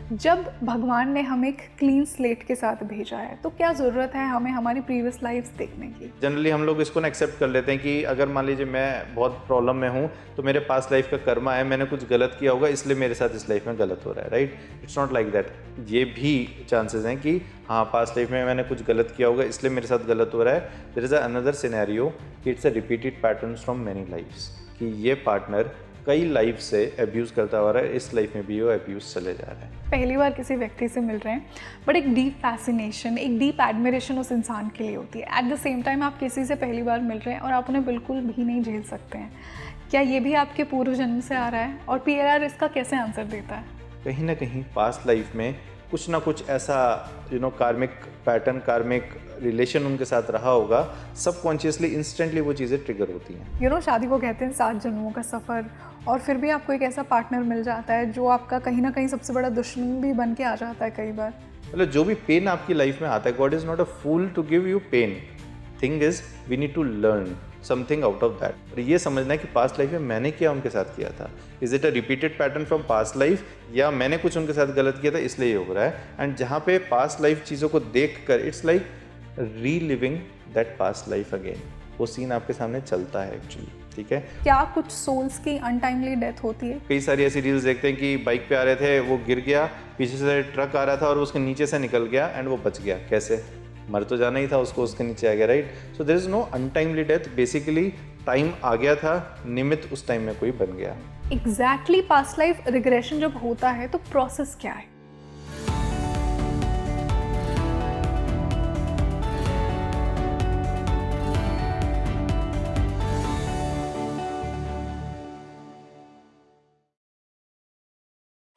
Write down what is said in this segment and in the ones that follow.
जब भगवान ने हमें एक क्लीन स्लेट के साथ भेजा है तो क्या ज़रूरत है हमें हमारी प्रीवियस लाइफ्स देखने की? जनरली हम लोग इसको ना एक्सेप्ट कर लेते हैं कि अगर मान लीजिए मैं बहुत प्रॉब्लम में हूँ तो मेरे पास्ट लाइफ का कर्मा है, मैंने कुछ गलत किया होगा इसलिए मेरे साथ इस लाइफ में गलत हो रहा है, right? It's not like that. ये भी चांसेस हैं कि हाँ, पास्ट लाइफ में मैंने कुछ गलत किया होगा इसलिए मेरे साथ गलत हो रहा है। देयर इज़ अनदर सिनेरियो कि it's a repeated pattern from many lifes, कि ये पार्टनर कई लाइफ से अब्यूज़ करता हुआ रहा है, इस लाइफ में भी वो अब्यूज़ चले जा रहा है। पहली बार किसी व्यक्ति से मिल रहे हैं बट एक डीप फैसिनेशन, एक डीप एडमिरेशन उस इंसान के लिए होती है। एट द सेम टाइम आप किसी से पहली बार मिल रहे हैं और आप उन्हें बिल्कुल भी नहीं झेल सकते हैं। क्या ये भी आपके पूर्व जन्म से आ रहा है और पीएलआर इसका कैसे आंसर देता है? कहीं ना कहीं पास्ट लाइफ में कुछ ना कुछ ऐसा कार्मिक पैटर्न, कार्मिक रिलेशन उनके साथ रहा होगा, सबकॉन्शियसली इंस्टेंटली वो चीज़ें ट्रिगर होती हैं। शादी को कहते हैं 7 जन्मों का सफ़र, और फिर भी आपको एक ऐसा पार्टनर मिल जाता है जो आपका कहीं ना कहीं सबसे बड़ा दुश्मन भी बन के आ जाता है कई बार। मतलब जो भी पेन आपकी लाइफ में आता है, God is not a fool to give you pain. Thing is we need to learn something out of that. और ये समझना है कि पास्ट लाइफ में मैंने क्या उनके साथ किया था। Is it a repeated pattern from past life, या मैंने कुछ उनके साथ गलत किया था इसलिए ये हो रहा है। एंड जहाँ पे पास्ट लाइफ चीज़ों को देख कर it's like reliving that past life again, वो सीन आपके सामने चलता है एक्चुअली। ठीक है, क्या कुछ सोल्स की अनटाइमली डेथ होती है? कई सारी ऐसी रील्स देखते हैं कि बाइक पे आ रहे थे, वो गिर गया, पीछे से ट्रक आ रहा था और उसके नीचे से निकल गया एंड वो बच गया। कैसे? मर तो जाना ही था उसको, उसके नीचे आ गया, right? So there is no untimely death. Basically time आ गया था, निमित्त उस टाइम में कोई बन गया। एग्जैक्टली पास्ट लाइफ रिग्रेशन जब होता है तो प्रोसेस क्या है?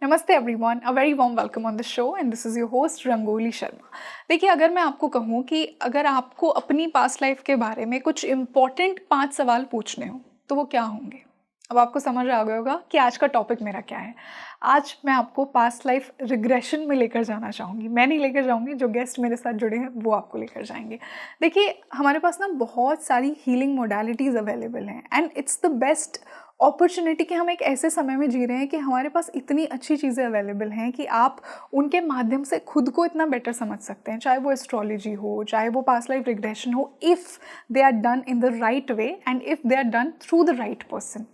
नमस्ते everyone, a very warm welcome on the show and this is your host rangoli Sharma. देखिए, अगर मैं आपको कहूँ कि अगर आपको अपनी पास्ट लाइफ के बारे में कुछ इम्पॉर्टेंट 5 सवाल पूछने हो तो वो क्या होंगे? अब आपको समझ आ गया होगा कि आज का टॉपिक मेरा क्या है। आज मैं आपको पास्ट लाइफ रिग्रेशन में लेकर जाना चाहूँगी। मैं नहीं लेकर जाऊँगी, जो गेस्ट मेरे साथ जुड़े हैं वो आपको लेकर जाएंगे। देखिए, हमारे पास ना बहुत सारी हीलिंग मोडालिटीज़ अवेलेबल हैं and it's the best opportunity कि हम एक ऐसे समय में जी रहे हैं कि हमारे पास इतनी अच्छी चीज़ें अवेलेबल हैं कि आप उनके माध्यम से खुद को इतना बेटर समझ सकते हैं। चाहे वो एस्ट्रोलॉजी हो, चाहे वो पास्ट लाइफ रिग्रेशन हो, if they are done in the right way and if they are done through the right person.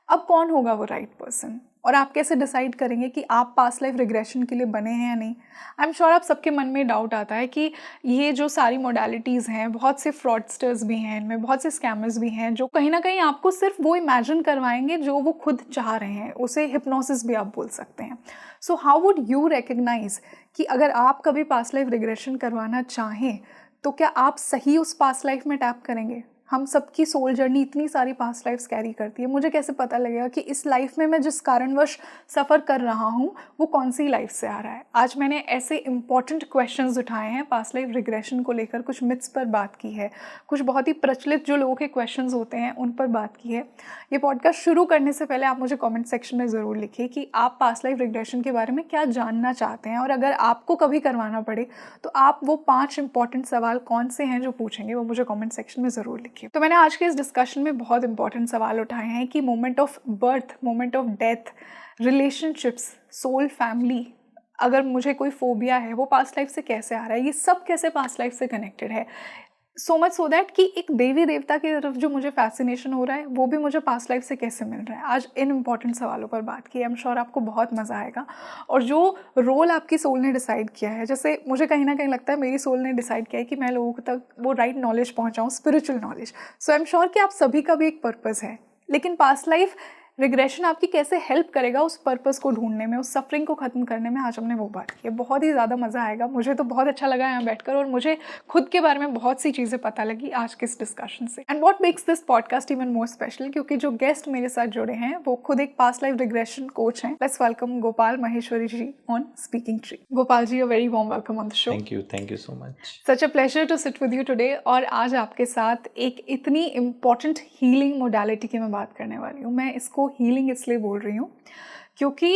अब कौन होगा वो राइट पर्सन, और आप कैसे डिसाइड करेंगे कि आप पास्ट लाइफ रिग्रेशन के लिए बने हैं या नहीं? आई एम श्योर आप सबके मन में डाउट आता है कि ये जो सारी मोडालिटीज़ हैं, बहुत से फ्रॉडस्टर्स भी हैं इनमें, बहुत से स्कैमर्स भी हैं जो कहीं ना कहीं आपको सिर्फ वो इमेजिन करवाएंगे जो वो खुद चाह रहे हैं। उसे हिप्नोसिस भी आप बोल सकते हैं। So how would you recognise कि अगर आप कभी पास्ट लाइफ रिग्रेशन करवाना चाहें तो क्या आप सही उस पास्ट लाइफ में टैप करेंगे? हम सबकी सोल जर्नी इतनी सारी पास्ट लाइफ्स कैरी करती है। मुझे कैसे पता लगेगा कि इस लाइफ में मैं जिस कारणवश सफ़र कर रहा हूँ वो कौन सी लाइफ से आ रहा है? आज मैंने ऐसे इंपॉर्टेंट क्वेश्चंस उठाए हैं पास्ट लाइफ रिग्रेशन को लेकर। कुछ मिथ्स पर बात की है, कुछ बहुत ही प्रचलित जो लोगों के क्वेश्चंस होते हैं उन पर बात की है। ये पॉडकास्ट शुरू करने से पहले आप मुझे कॉमेंट सेक्शन में ज़रूर लिखिए कि आप पास्ट लाइफ रिग्रेशन के बारे में क्या जानना चाहते हैं, और अगर आपको कभी करवाना पड़े तो आप वो 5 इंपॉर्टेंट सवाल कौन से हैं जो पूछेंगे, वो मुझे कॉमेंट सेक्शन में ज़रूर लिखिए। तो मैंने आज के इस डिस्कशन में बहुत इंपॉर्टेंट सवाल उठाए हैं कि moment of birth, moment of death, relationships, soul, family, अगर मुझे कोई फोबिया है वो पास्ट लाइफ से कैसे आ रहा है, ये सब कैसे पास्ट लाइफ से कनेक्टेड है। सो मच सो दैट कि एक देवी देवता की तरफ जो मुझे फैसिनेशन हो रहा है वो भी मुझे पास्ट लाइफ से कैसे मिल रहा है। आज इन इंपॉर्टेंट सवालों पर बात की। आई एम श्योर आपको बहुत मज़ा आएगा। और जो रोल आपकी सोल ने डिसाइड किया है, जैसे मुझे कहीं ना कहीं लगता है मेरी सोल ने डिसाइड किया है कि मैं लोगों तक वो राइट नॉलेज पहुंचाऊं, spiritual knowledge. So I am sure कि आप सभी का भी एक पर्पस है, लेकिन पास्ट लाइफ रिग्रेशन आपकी कैसे हेल्प करेगा उस पर्पस को ढूंढने में, उस सफरिंग को ख़त्म करने में, आज हमने वो बात की है। बहुत ही ज़्यादा मज़ा आएगा। मुझे तो बहुत अच्छा लगा यहाँ बैठकर, और मुझे खुद के बारे में बहुत सी चीज़ें पता लगी आज के इस डिस्कशन से। And what makes this podcast even more special, क्योंकि जो गेस्ट मेरे साथ जुड़े हैं वो खुद एक पास्ट लाइफ रिग्रेशन कोच हैं। Let's welcome Gopal Maheshwari ji on Speaking Tree. Gopal ji, a very warm welcome on the show. Thank you so much. Such a pleasure to sit with you today. और आज आपके साथ एक इतनी इम्पॉर्टेंट हीलिंग मोडालिटी की मैं बात करने वाली हूँ। मैं इसको हीलिंग इसलिए बोल रही हूँ क्योंकि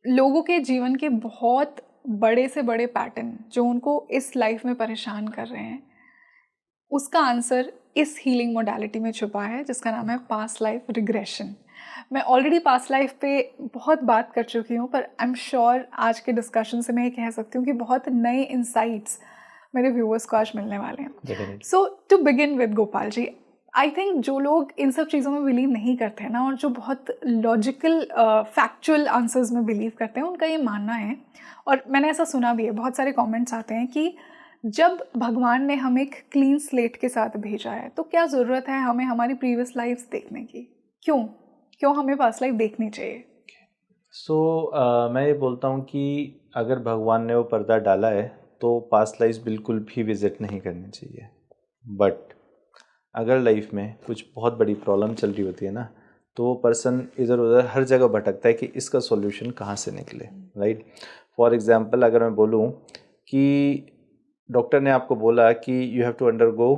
लोगों के जीवन के बहुत बड़े से बड़े पैटर्न जो उनको इस लाइफ में परेशान कर रहे हैं, उसका आंसर इस हीलिंग मोडालिटी में छुपा है जिसका नाम है पास्ट लाइफ रिग्रेशन। मैं ऑलरेडी पास्ट लाइफ पे बहुत बात कर चुकी हूँ, पर आई एम श्योर आज के डिस्कशन से मैं ये कह सकती हूँ कि बहुत नए इंसाइट्स मेरे व्यूअर्स को आज मिलने वाले हैं। So to begin with Gopal ji, I think जो लोग इन सब चीज़ों में बिलीव नहीं करते हैं ना, और जो बहुत लॉजिकल फैक्चुअल आंसर्स में बिलीव करते हैं, उनका ये मानना है, और मैंने ऐसा सुना भी है, बहुत सारे कमेंट्स आते हैं कि जब भगवान ने हमें एक क्लीन स्लेट के साथ भेजा है तो क्या ज़रूरत है हमें हमारी प्रीवियस लाइफ्स देखने की? क्यों हमें पास्ट लाइफ देखनी चाहिए? मैं ये बोलता हूँ कि अगर भगवान ने वो पर्दा डाला है तो पास्ट लाइफ बिल्कुल भी विज़िट नहीं करनी चाहिए। बट अगर लाइफ में कुछ बहुत बड़ी प्रॉब्लम चल रही होती है ना, तो वो पर्सन इधर उधर हर जगह भटकता है कि इसका सॉल्यूशन कहाँ से निकले, राइट। फॉर एग्जांपल अगर मैं बोलूँ कि डॉक्टर ने आपको बोला कि you have to undergo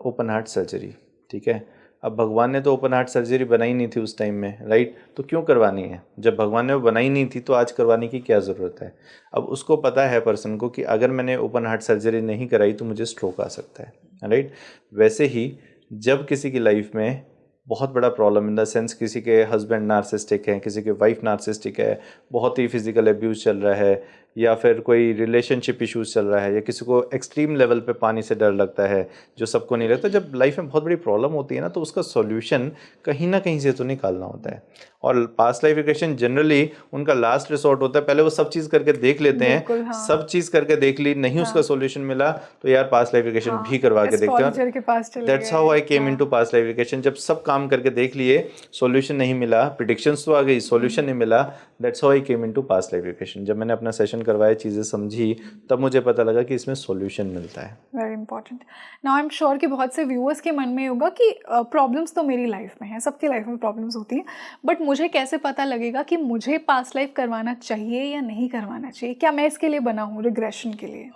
open heart surgery, ठीक है। अब भगवान ने तो ओपन हार्ट सर्जरी बनाई नहीं थी उस टाइम में, राइट। तो क्यों करवानी है? जब भगवान ने वो बनाई नहीं थी तो आज करवाने की क्या ज़रूरत है? अब उसको पता है पर्सन को कि अगर मैंने ओपन हार्ट सर्जरी नहीं कराई तो मुझे स्ट्रोक आ सकता है, राइट। वैसे ही जब किसी की लाइफ में बहुत बड़ा प्रॉब्लम इन द सेंस किसी के हस्बैंड नार्सिस्टिक है, किसी के वाइफ नार्सिस्टिक है, बहुत ही फिजिकल अब्यूज़ चल रहा है, या फिर कोई रिलेशनशिप इश्यूज़ चल रहा है, या किसी को एक्सट्रीम लेवल पे पानी से डर लगता है जो सबको नहीं लगता। जब लाइफ में बहुत बड़ी प्रॉब्लम होती है ना, तो उसका सॉल्यूशन कहीं ना कहीं से तो निकालना होता है। और पास्ट लाइफ रिग्रेशन जनरली उनका लास्ट रिसोर्ट होता है। पहले वो सब चीज़ करके देख लेते हैं, हाँ। सब चीज़ करके देख ली, नहीं उसका सॉल्यूशन मिला तो यार पास्ट लाइफ रिग्रेशन भी करवा के देखते हैं। That's how I came into past life regression. जब सब काम करके देख लिए, सॉल्यूशन नहीं मिला, प्रेडिक्शंस तो आ गई, सॉल्यूशन नहीं मिला, that's how I came into past life regression. जब मैंने अपना सेशन करवाया, चीज़ें समझी, तब मुझे पता लगा कि इसमें सॉल्यूशन मिलता है। Very important. Now I am sure कि बहुत से व्यूअर्स के मन में होगा कि प्रॉब्लम्स तो मेरी लाइफ में है, सबकी लाइफ में प्रॉब्लम्स होती हैं, बट मुझे कैसे पता लगेगा कि मुझे पास्ट लाइफ करवाना चाहिए या नहीं करवाना चाहिए? क्या मैं इसके लिए बना हूँ रिग्रेशन के लिए?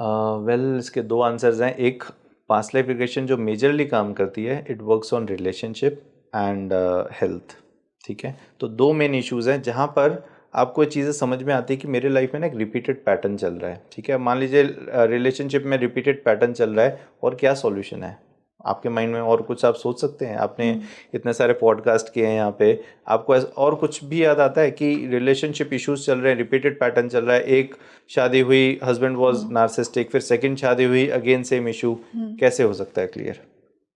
वेल इसके दो आंसर्स हैं। एक, पास्ट लाइफ रिग्रेशन जो मेजरली काम करती है, it works on relationship and health, ठीक है। तो दो मेन इश्यूज़ हैं जहाँ पर आपको ये चीज़ें समझ में आती है कि मेरे लाइफ में ना एक रिपीटेड पैटर्न चल रहा है, ठीक है। मान लीजिए रिलेशनशिप में रिपीटेड पैटर्न चल रहा है, और क्या सॉल्यूशन है आपके माइंड में? और कुछ आप सोच सकते हैं? आपने इतने सारे पॉडकास्ट किए हैं यहाँ पे, आपको और कुछ भी याद आता है कि रिलेशनशिप इश्यूज चल रहे हैं, रिपीटेड पैटर्न चल रहा है, एक शादी हुई, हस्बैंड वाज नार्सिस्टिक, फिर सेकंड शादी हुई, अगेन सेम इशू, कैसे हो सकता है clear?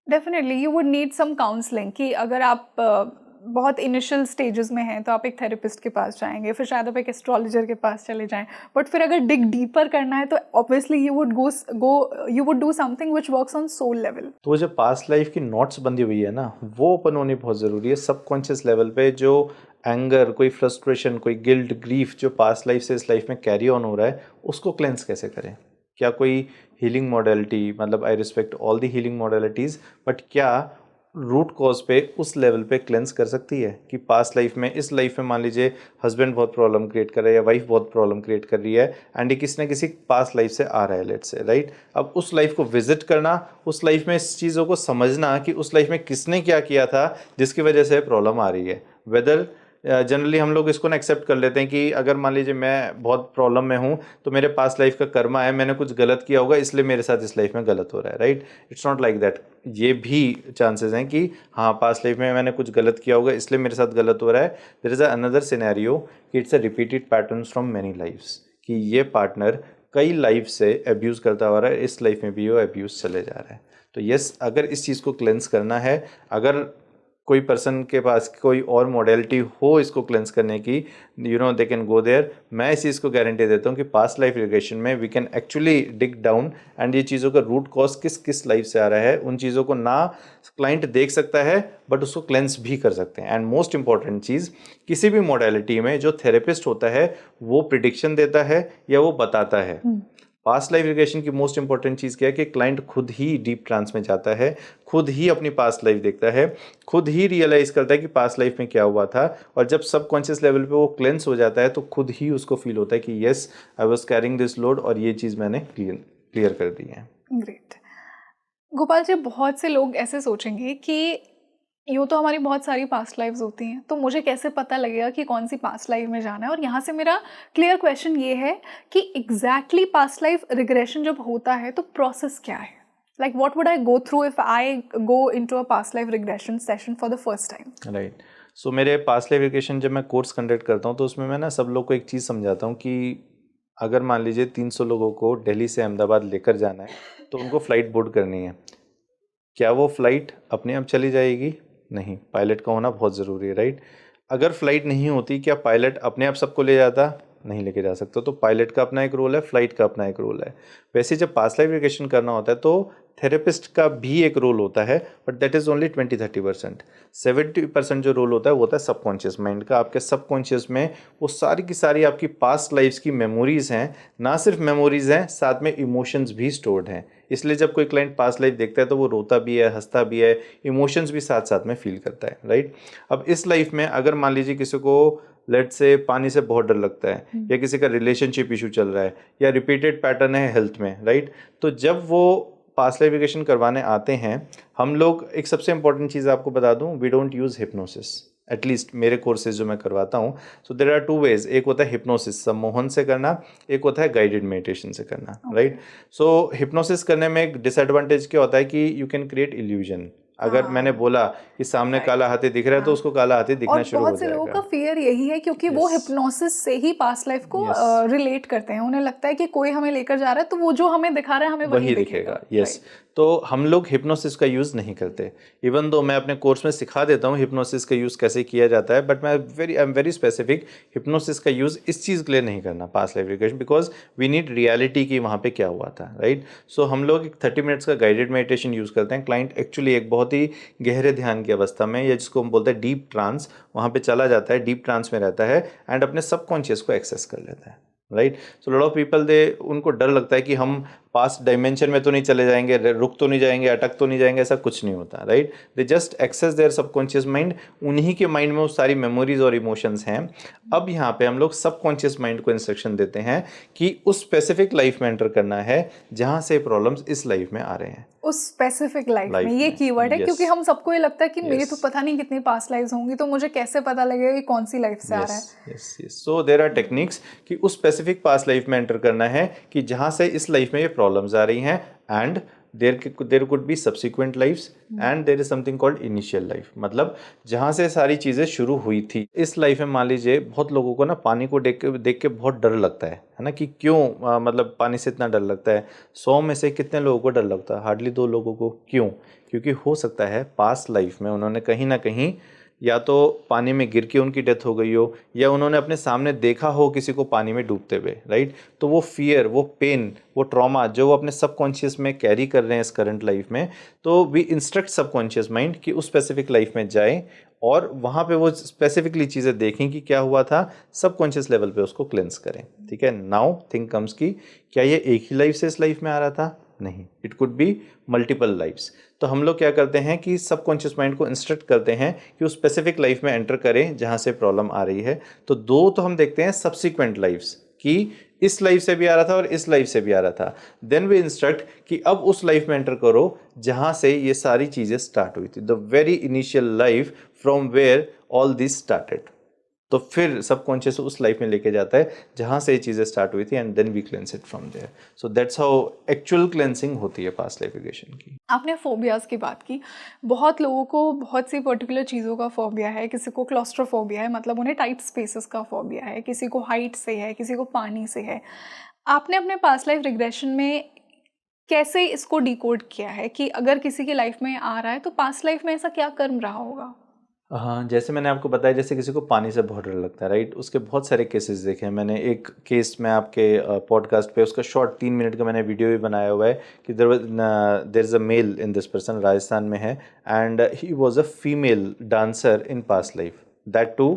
Definitely you would need some counselling, कि अगर आप बहुत इनिशियल स्टेजेस में हैं तो आप एक थेरेपिस्ट के पास जाएंगे, फिर शायद आप एक एस्ट्रोलॉजर के पास चले जाएं, बट फिर अगर डिग डीपर करना है तो obviously you would do something which works on soul level. तो वो जो पास्ट लाइफ की नोट्स बंधी हुई है ना, वो ओपन होनी बहुत ज़रूरी है सबकॉन्शियस लेवल पे। जो एंगर, कोई फ्रस्ट्रेशन, कोई गिल्ट, ग्रीफ जो पास्ट लाइफ से इस लाइफ में कैरी ऑन हो रहा है, उसको क्लेंस कैसे करें? क्या कोई हीलिंग मॉडलिटी, मतलब I respect all the healing modalities, but क्या रूट कॉज पे उस लेवल पे क्लेंस कर सकती है कि पास्ट लाइफ में, इस लाइफ में मान लीजिए हस्बैंड बहुत प्रॉब्लम क्रिएट कर रहा है या वाइफ बहुत प्रॉब्लम क्रिएट कर रही है, एंड ये किसी न किसी पास्ट लाइफ से आ रहा है, लेट्स से, राइट। अब उस लाइफ को विजिट करना, उस लाइफ में इस चीज़ों को समझना कि उस लाइफ में किसने क्या किया था जिसकी वजह से प्रॉब्लम आ रही है। वेदर जनरली हम लोग इसको ना एक्सेप्ट कर लेते हैं कि अगर मान लीजिए मैं बहुत प्रॉब्लम में हूँ तो मेरे पास्ट लाइफ का कर्मा है, मैंने कुछ गलत किया होगा इसलिए मेरे साथ इस लाइफ में गलत हो रहा है, right. It's not like that. ये भी चांसेस हैं कि हाँ पास्ट लाइफ में मैंने कुछ गलत किया होगा इसलिए मेरे साथ गलत हो रहा है। देयर इज़ अनदर सिनेरियो कि it's a repeated patterns from many lifes, कि ये पार्टनर कई लाइफ से अब्यूज़ करता हुआ रहा है, इस लाइफ में भी वो अब्यूज़ चले जा रहा है। तो यस, अगर इस चीज़ को क्लेंस करना है, अगर कोई पर्सन के पास कोई और मॉडलिटी हो इसको क्लेंस करने की, दे कैन गो देयर। मैं इस चीज़ को गारंटी देता हूँ कि पास्ट लाइफ रिग्रेशन में we can actually dig down and ये चीज़ों का रूट कॉज किस किस लाइफ से आ रहा है, उन चीज़ों को ना क्लाइंट देख सकता है बट उसको क्लेंस भी कर सकते हैं। एंड मोस्ट इंपॉर्टेंट चीज़, किसी भी मॉडलिटी में जो थेरेपिस्ट होता है वो प्रिडिक्शन देता है या वो बताता है। पास्ट लाइफ रिग्रेशन की मोस्ट इंपॉर्टेंट चीज़ क्या है कि क्लाइंट खुद ही डीप ट्रांस में जाता है, खुद ही अपनी पास्ट लाइफ देखता है, खुद ही रियलाइज़ करता है कि पास्ट लाइफ में क्या हुआ था, और जब सबकॉन्शियस लेवल पे वो क्लेंस हो जाता है तो खुद ही उसको फील होता है कि yes I was carrying this load और ये चीज़ मैंने क्लियर कर दी है। ग्रेट। गोपाल जी, बहुत से लोग ऐसे सोचेंगे कि यूँ तो हमारी बहुत सारी पास्ट लाइव्स होती हैं, तो मुझे कैसे पता लगेगा कि कौन सी पास्ट लाइफ में जाना है? और यहाँ से मेरा क्लियर क्वेश्चन ये है कि एग्जैक्टली पास्ट लाइफ रिग्रेशन जब होता है तो प्रोसेस क्या है? Like what would I go through if I go into a past life regression session for the first time? Right. So मेरे पास्ट लाइफ एजुकेशन जब मैं कोर्स कंडक्ट करता हूँ तो उसमें मैं ना सब लोग को एक चीज़ समझाता हूँ कि अगर मान लीजिए 300 लोगों को दिल्ली से अहमदाबाद लेकर जाना है तो उनको फ़्लाइट बोर्ड करनी है। क्या वो फ़्लाइट अपने आप चली जाएगी? नहीं, पायलट का होना बहुत ज़रूरी है, राइट? अगर फ़्लाइट नहीं होती, क्या पायलट अपने आप सबको ले जाता? नहीं लेके जा सकता। तो पायलट का अपना एक रोल है, फ़्लाइट का अपना एक रोल है। वैसे जब पास्ट लाइफ रिग्रेशन करना होता है तो थेरेपिस्ट का भी एक रोल होता है, बट दैट इज़ ओनली 20-30%। 70% जो रोल होता है वो होता है सबकॉन्शियस माइंड का। आपके सबकॉन्शियस में वो सारी की सारी आपकी पास्ट लाइफ्स की मेमोरीज़ हैं। ना सिर्फ मेमोरीज़ हैं, साथ में इमोशंस भी स्टोर्ड हैं। इसलिए जब कोई क्लाइंट पास्ट लाइफ देखता है तो वो रोता भी है, हंसता भी है, इमोशंस भी साथ साथ में फील करता है, राइट? अब इस लाइफ में अगर मान लीजिए किसी को लेट से पानी से बहुत डर लगता है, या किसी का रिलेशनशिप इशू चल रहा है, या रिपीटेड पैटर्न है हेल्थ में, राइट? तो जब वो पास्ट लाइफ रिग्रेशन करवाने आते हैं, हम लोग एक सबसे इंपॉर्टेंट चीज़ आपको बता दूं, we don't use hypnosis. At least मेरे कोर्सेज जो मैं करवाता हूँ, so there are two ways. एक होता है हिप्नोसिस सम्मोहन से करना, एक होता है गाइडेड मेडिटेशन से करना, राइट? सो हिप्नोसिस करने में एक डिसएडवांटेज क्या होता है कि यू कैन क्रिएट इल्यूजन। अगर मैंने बोला कि सामने काला हाथी दिख रहा है तो उसको काला हाथी दिखना और शुरू हो बहुत से लोगों का जाएगा। फियर यही है क्योंकि वो हिप्नोसिस से ही पास्ट लाइफ को Yes. रिलेट करते हैं। उन्हें लगता है कि कोई हमें लेकर जा रहा है तो वो जो हमें दिखा रहा है हमें वही दिखेगा। यस। तो हम लोग हिप्नोसिस का यूज़ नहीं करते, इवन दो मैं अपने कोर्स में सिखा देता हूँ हिप्नोसिस का यूज़ कैसे किया जाता है, बट मैं I am very specific. Hypnosis का यूज़ इस चीज़ के लिए नहीं करना past life regression, because we need reality की वहाँ पे क्या हुआ था, राइट? सो हम लोग एक 30 मिनट्स का गाइडेड मेडिटेशन यूज़ करते हैं। क्लाइंट एक्चुअली एक बहुत ही गहरे ध्यान की अवस्था में, या जिसको हम बोलते हैं डीप ट्रांस, वहाँ पे चला जाता है, डीप ट्रांस में रहता है एंड अपने सबकॉन्शियस को एक्सेस कर लेता है, right? So lot of people they उनको डर लगता है कि हम पास्ट डायमेंशन में तो नहीं चले जाएंगे, रुक तो नहीं जाएंगे, अटक तो नहीं जाएंगे। ऐसा कुछ नहीं होता, right? They just access their subconscious mind. उन्हीं के माइंड में वो सारी मेमोरीज और इमोशंस हैं। अब यहाँ पे हम लोग सबकॉन्शियस माइंड को इंस्ट्रक्शन देते हैं कि उस स्पेसिफिक लाइफ में एंटर करना है जहाँ से प्रॉब्लम्स इस लाइफ में आ रहे हैं। उस स्पेसिफिक लाइफ में, ये कीवर्ड है, क्योंकि हम सबको ये लगता है कि मेरी तो पता नहीं कितनी पास्ट लाइफ्स होंगी, तो मुझे कैसे पता लगेगा कि कौन सी लाइफ से आ रहा है। Yes yes. So there are techniques कि उस स्पेसिफिक पास्ट लाइफ में एंटर करना है कि जहाँ से इस लाइफ में ये प्रॉब्लम्स आ रही हैं, and there could be subsequent lifes and there is something called initial life. मतलब जहाँ से सारी चीज़ें शुरू हुई थी इस लाइफ में। मान लीजिए बहुत लोगों को ना पानी को देख के बहुत डर लगता है ना, कि क्यों मतलब पानी से इतना डर लगता है। 100 में से कितने लोगों को डर लगता है? हार्डली 2 लोगों को। क्यों? क्योंकि हो सकता है पास्ट लाइफ में उन्होंने कहीं ना कहीं या तो पानी में गिर के उनकी डेथ हो गई हो, या उन्होंने अपने सामने देखा हो किसी को पानी में डूबते हुए, राइट? तो वो फियर, वो पेन, वो ट्रॉमा जो वो अपने सबकॉन्शियस में कैरी कर रहे हैं इस करंट लाइफ में, तो वी इंस्ट्रक्ट सबकॉन्शियस माइंड कि उस स्पेसिफिक लाइफ में जाएं और वहाँ पे वो स्पेसिफिकली चीज़ें देखें कि क्या हुआ था, सबकॉन्शियस लेवल पे उसको क्लेंस करें, ठीक है? नाउ थिंक कम्स की क्या ये एक ही लाइफ से इस लाइफ में आ रहा था? नहीं, it could be multiple lifes. तो हम लोग क्या करते हैं कि सबकॉन्शियस माइंड को इंस्ट्रक्ट करते हैं कि उस स्पेसिफिक लाइफ में एंटर करें जहाँ से प्रॉब्लम आ रही है। तो 2 तो हम देखते हैं सब्सिक्वेंट लाइफ्स, कि इस लाइफ से भी आ रहा था और इस लाइफ से भी आ रहा था। देन वी इंस्ट्रक्ट कि अब उस लाइफ में एंटर करो जहाँ से ये सारी चीज़ें स्टार्ट हुई थी, the very initial life from where all this started. तो फिर सबकॉन्शियस उस लाइफ में लेके जाता है जहाँ से ये चीज़ें स्टार्ट हुई थी, and then we cleanse it from there. So that's how actual cleansing होती है पास्ट लाइफ रिग्रेशन की। आपने फोबियाज़ की बात की। बहुत लोगों को बहुत सी पर्टिकुलर चीज़ों का फोबिया है। किसी को क्लॉस्ट्रोफोबिया है, मतलब उन्हें टाइट स्पेसेस का फोबिया है। किसी को हाइट से है, किसी को पानी से है। आपने अपने पास्ट लाइफ रिग्रेशन में कैसे इसको डिकोड किया है कि अगर किसी की लाइफ में आ रहा है तो पास्ट लाइफ में ऐसा क्या कर्म रहा होगा? हाँ, जैसे मैंने आपको बताया, जैसे किसी को पानी से बहुत डर लगता है, राइट? उसके बहुत सारे केसेस देखे हैं मैंने। एक केस में आपके पॉडकास्ट पे उसका शॉर्ट 3 मिनट का मैंने वीडियो भी बनाया हुआ है कि there is a male in this person, Rajasthan में है, and he was a female dancer in past life, that too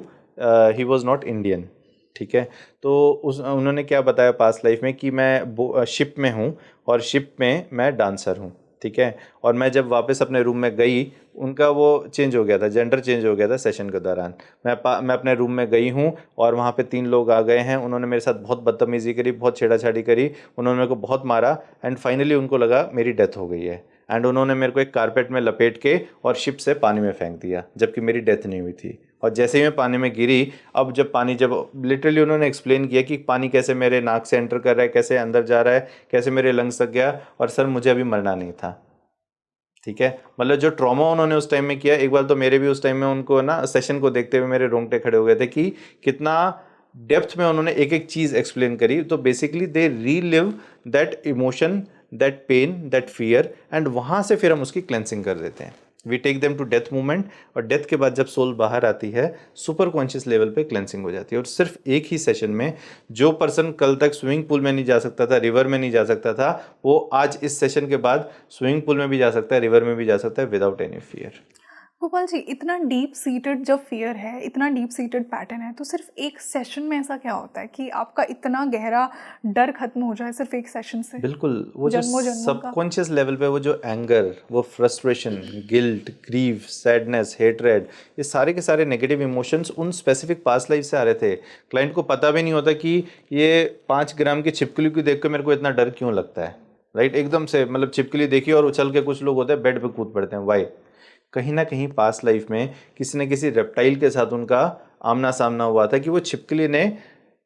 he was not Indian, ठीक है? तो उन्होंने क्या बताया पास्ट लाइफ में कि मैं शिप में हूँ और शिप में मैं डांसर हूँ, ठीक है? और मैं जब वापस अपने रूम में गई, उनका वो चेंज हो गया था, जेंडर चेंज हो गया था सेशन के दौरान। मैं अपने रूम में गई हूँ और वहाँ पे 3 लोग आ गए हैं। उन्होंने मेरे साथ बहुत बदतमीज़ी करी, बहुत छेड़ाछाड़ी करी, उन्होंने मेरे को बहुत मारा, एंड फाइनली उनको लगा मेरी डेथ हो गई है, एंड उन्होंने मेरे को एक कारपेट में लपेट के और शिप से पानी में फेंक दिया, जबकि मेरी डेथ नहीं हुई थी। और जैसे ही मैं पानी में गिरी, अब जब लिटरली उन्होंने एक्सप्लेन किया कि पानी कैसे मेरे नाक से एंटर कर रहा है, कैसे अंदर जा रहा है, कैसे मेरे लंग्स तक गया, और सर मुझे अभी मरना नहीं था। ठीक है, मतलब जो ट्रॉमा उन्होंने उस टाइम में किया, एक बार तो मेरे भी उस टाइम में उनको ना सेशन को देखते हुए मेरे रोंगटे खड़े हो गए थे कि कितना डेप्थ में उन्होंने एक एक चीज़ एक्सप्लेन करी। तो basically they relive that emotion, that pain, that fear, and वहाँ से फिर हम उसकी क्लेंसिंग कर देते हैं। We take them to death movement, और डेथ के बाद जब सोल बाहर आती है सुपर कॉन्शियस लेवल पे क्लेंसिंग हो जाती है। और सिर्फ एक ही सेशन में जो पर्सन कल तक स्विमिंग पूल में नहीं जा सकता था, रिवर में नहीं जा सकता था, वो आज इस सेशन के बाद स्विमिंग पूल में भी जा सकता है, रिवर में भी जा सकता है without any fear. Gopal ji, इतना डीप सीटेड जब फियर है, इतना डीप सीटेड पैटर्न है, तो सिर्फ एक सेशन में ऐसा क्या होता है कि आपका इतना गहरा डर खत्म हो जाए सिर्फ एक सेशन से? बिल्कुल, वो जो जन्मों जन्मों का। सबकॉन्शियस लेवल पे वो जो एंगर, वो frustration, guilt, grief, sadness, hatred, ये सारे के सारे नेगेटिव इमोशंस उन स्पेसिफिक पास्ट लाइफ से आ रहे थे। क्लाइंट को पता भी नहीं होता कि ये 5 ग्राम की छिपकली को देख कर मेरे को इतना डर क्यों लगता है, राइट। एकदम से मतलब छिपकली देखी और उछल के कुछ लोग होते हैं बेड पे कूद पड़ते हैं। वाई? कहीं ना कहीं पास्ट लाइफ में किसी न किसी रेप्टाइल के साथ उनका आमना सामना हुआ था कि वो छिपकली ने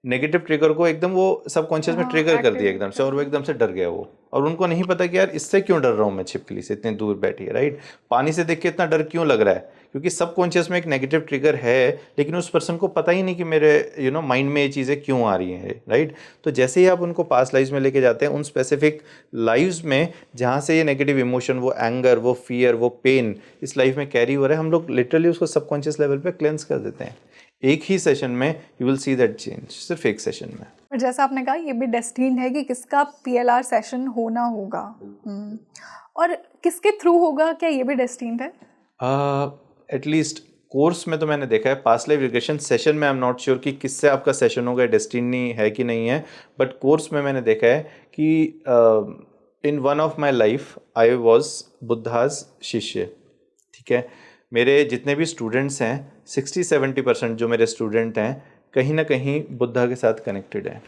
नेगेटिव ट्रिगर को एकदम वो सबकॉन्शियस में ट्रिगर कर दिया एकदम से, और वो एकदम से डर गया वो। और उनको नहीं पता कि यार इससे क्यों डर रहा हूँ मैं, छिपकली से इतनी दूर बैठी है, राइट। पानी से देख के इतना डर क्यों लग रहा है, क्योंकि सबकॉन्शियस में एक नेगेटिव ट्रिगर है, लेकिन उस पर्सन को पता ही नहीं कि मेरे माइंड में ये चीज़ें क्यों आ रही हैं, राइट। तो जैसे ही आप उनको पास्ट लाइव्स में लेके जाते हैं, उन स्पेसिफिक लाइव्स में जहाँ से ये नेगेटिव इमोशन, वो एंगर, वो फियर, वो पेन इस लाइफ में कैरी हो रहा है, हम लोग लिटरली उसको सबकॉन्शियस लेवल पे क्लेंस कर देते हैं। एक ही सेशन में you will see that change, सिर्फ एक सेशन में। और जैसा आपने कहा, ये भी डेस्टिन्ड है कि किसका PLR सेशन होना होगा। और किसके थ्रू होगा, क्या ये भी डेस्टिन्ड है? एटलीस्ट कोर्स में तो मैंने देखा है, पास्ट लाइफ रिग्रेशन सेशन में आई एम नॉट श्योर कि किससे आपका सेशन होगा, डेस्टिनी है कि नहीं है, बट कोर्स में मैंने देखा है कि in one of my life I was Buddha's शिष्य, ठीक है। मेरे जितने भी स्टूडेंट्स हैं 60-70% जो मेरे स्टूडेंट हैं कहीं ना कहीं बुद्धा के साथ कनेक्टेड हैं।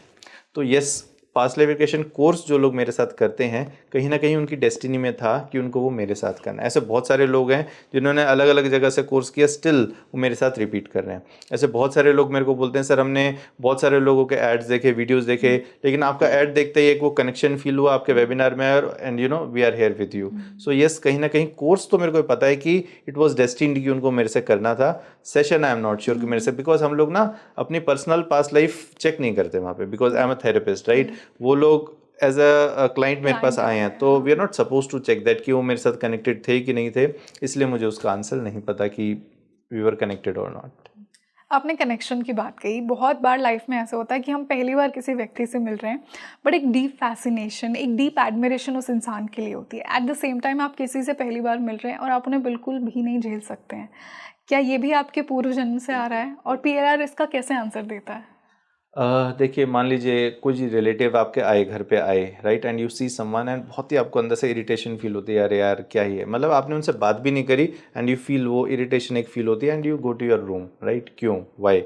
तो yes, past life regression course जो लोग मेरे साथ करते हैं कहीं ना कहीं उनकी डेस्टिनी में था कि उनको वो मेरे साथ करना है। ऐसे बहुत सारे लोग हैं जिन्होंने अलग अलग जगह से कोर्स किया, स्टिल वो मेरे साथ रिपीट कर रहे हैं। ऐसे बहुत सारे लोग मेरे को बोलते हैं, सर हमने बहुत सारे लोगों के एड्स देखे, वीडियोस देखे, लेकिन आपका ऐड देखते ही एक वो कनेक्शन फील हुआ आपके वेबिनार में, and we are here with you. So yes, कहीं ना कहीं कोर्स तो मेरे को पता है कि इट वॉज डेस्टिन्ड कि उनको मेरे से करना था। Session I am not sure कि मेरे से, बिकॉज हम लोग ना अपनी पर्सनल पास्ट लाइफ चेक नहीं करते वहाँ पे, because I am a therapist, right. वो लोग एज अ क्लाइंट मेरे पास आए हैं, तो we are not suppose to check that कि वो मेरे साथ कनेक्टेड थे कि नहीं थे, इसलिए मुझे उसका आंसर नहीं पता कि वी वर कनेक्टेड और नॉट। आपने कनेक्शन की बात कही। बहुत बार लाइफ में ऐसा होता है कि हम पहली बार किसी व्यक्ति से मिल रहे हैं, बट एक डीप फैसिनेशन, एक डीप एडमिरेशन उस इंसान के लिए होती है। एट द सेम टाइम आप किसी से पहली बार मिल रहे हैं और आप उन्हें बिल्कुल भी नहीं झेल सकते हैं। क्या ये भी आपके पूर्व जन्म से आ रहा है, और PLR इसका कैसे आंसर देता है? देखिए, मान लीजिए कुछ रिलेटिव आपके आए, घर पे आए, right, and you see someone and बहुत ही आपको अंदर से इरिटेशन फील होती है, अरे यार क्या ही है, मतलब आपने उनसे बात भी नहीं करी एंड यू फील वो इरिटेशन एक फील होती है, and you go to your room, right. क्यों? वाई?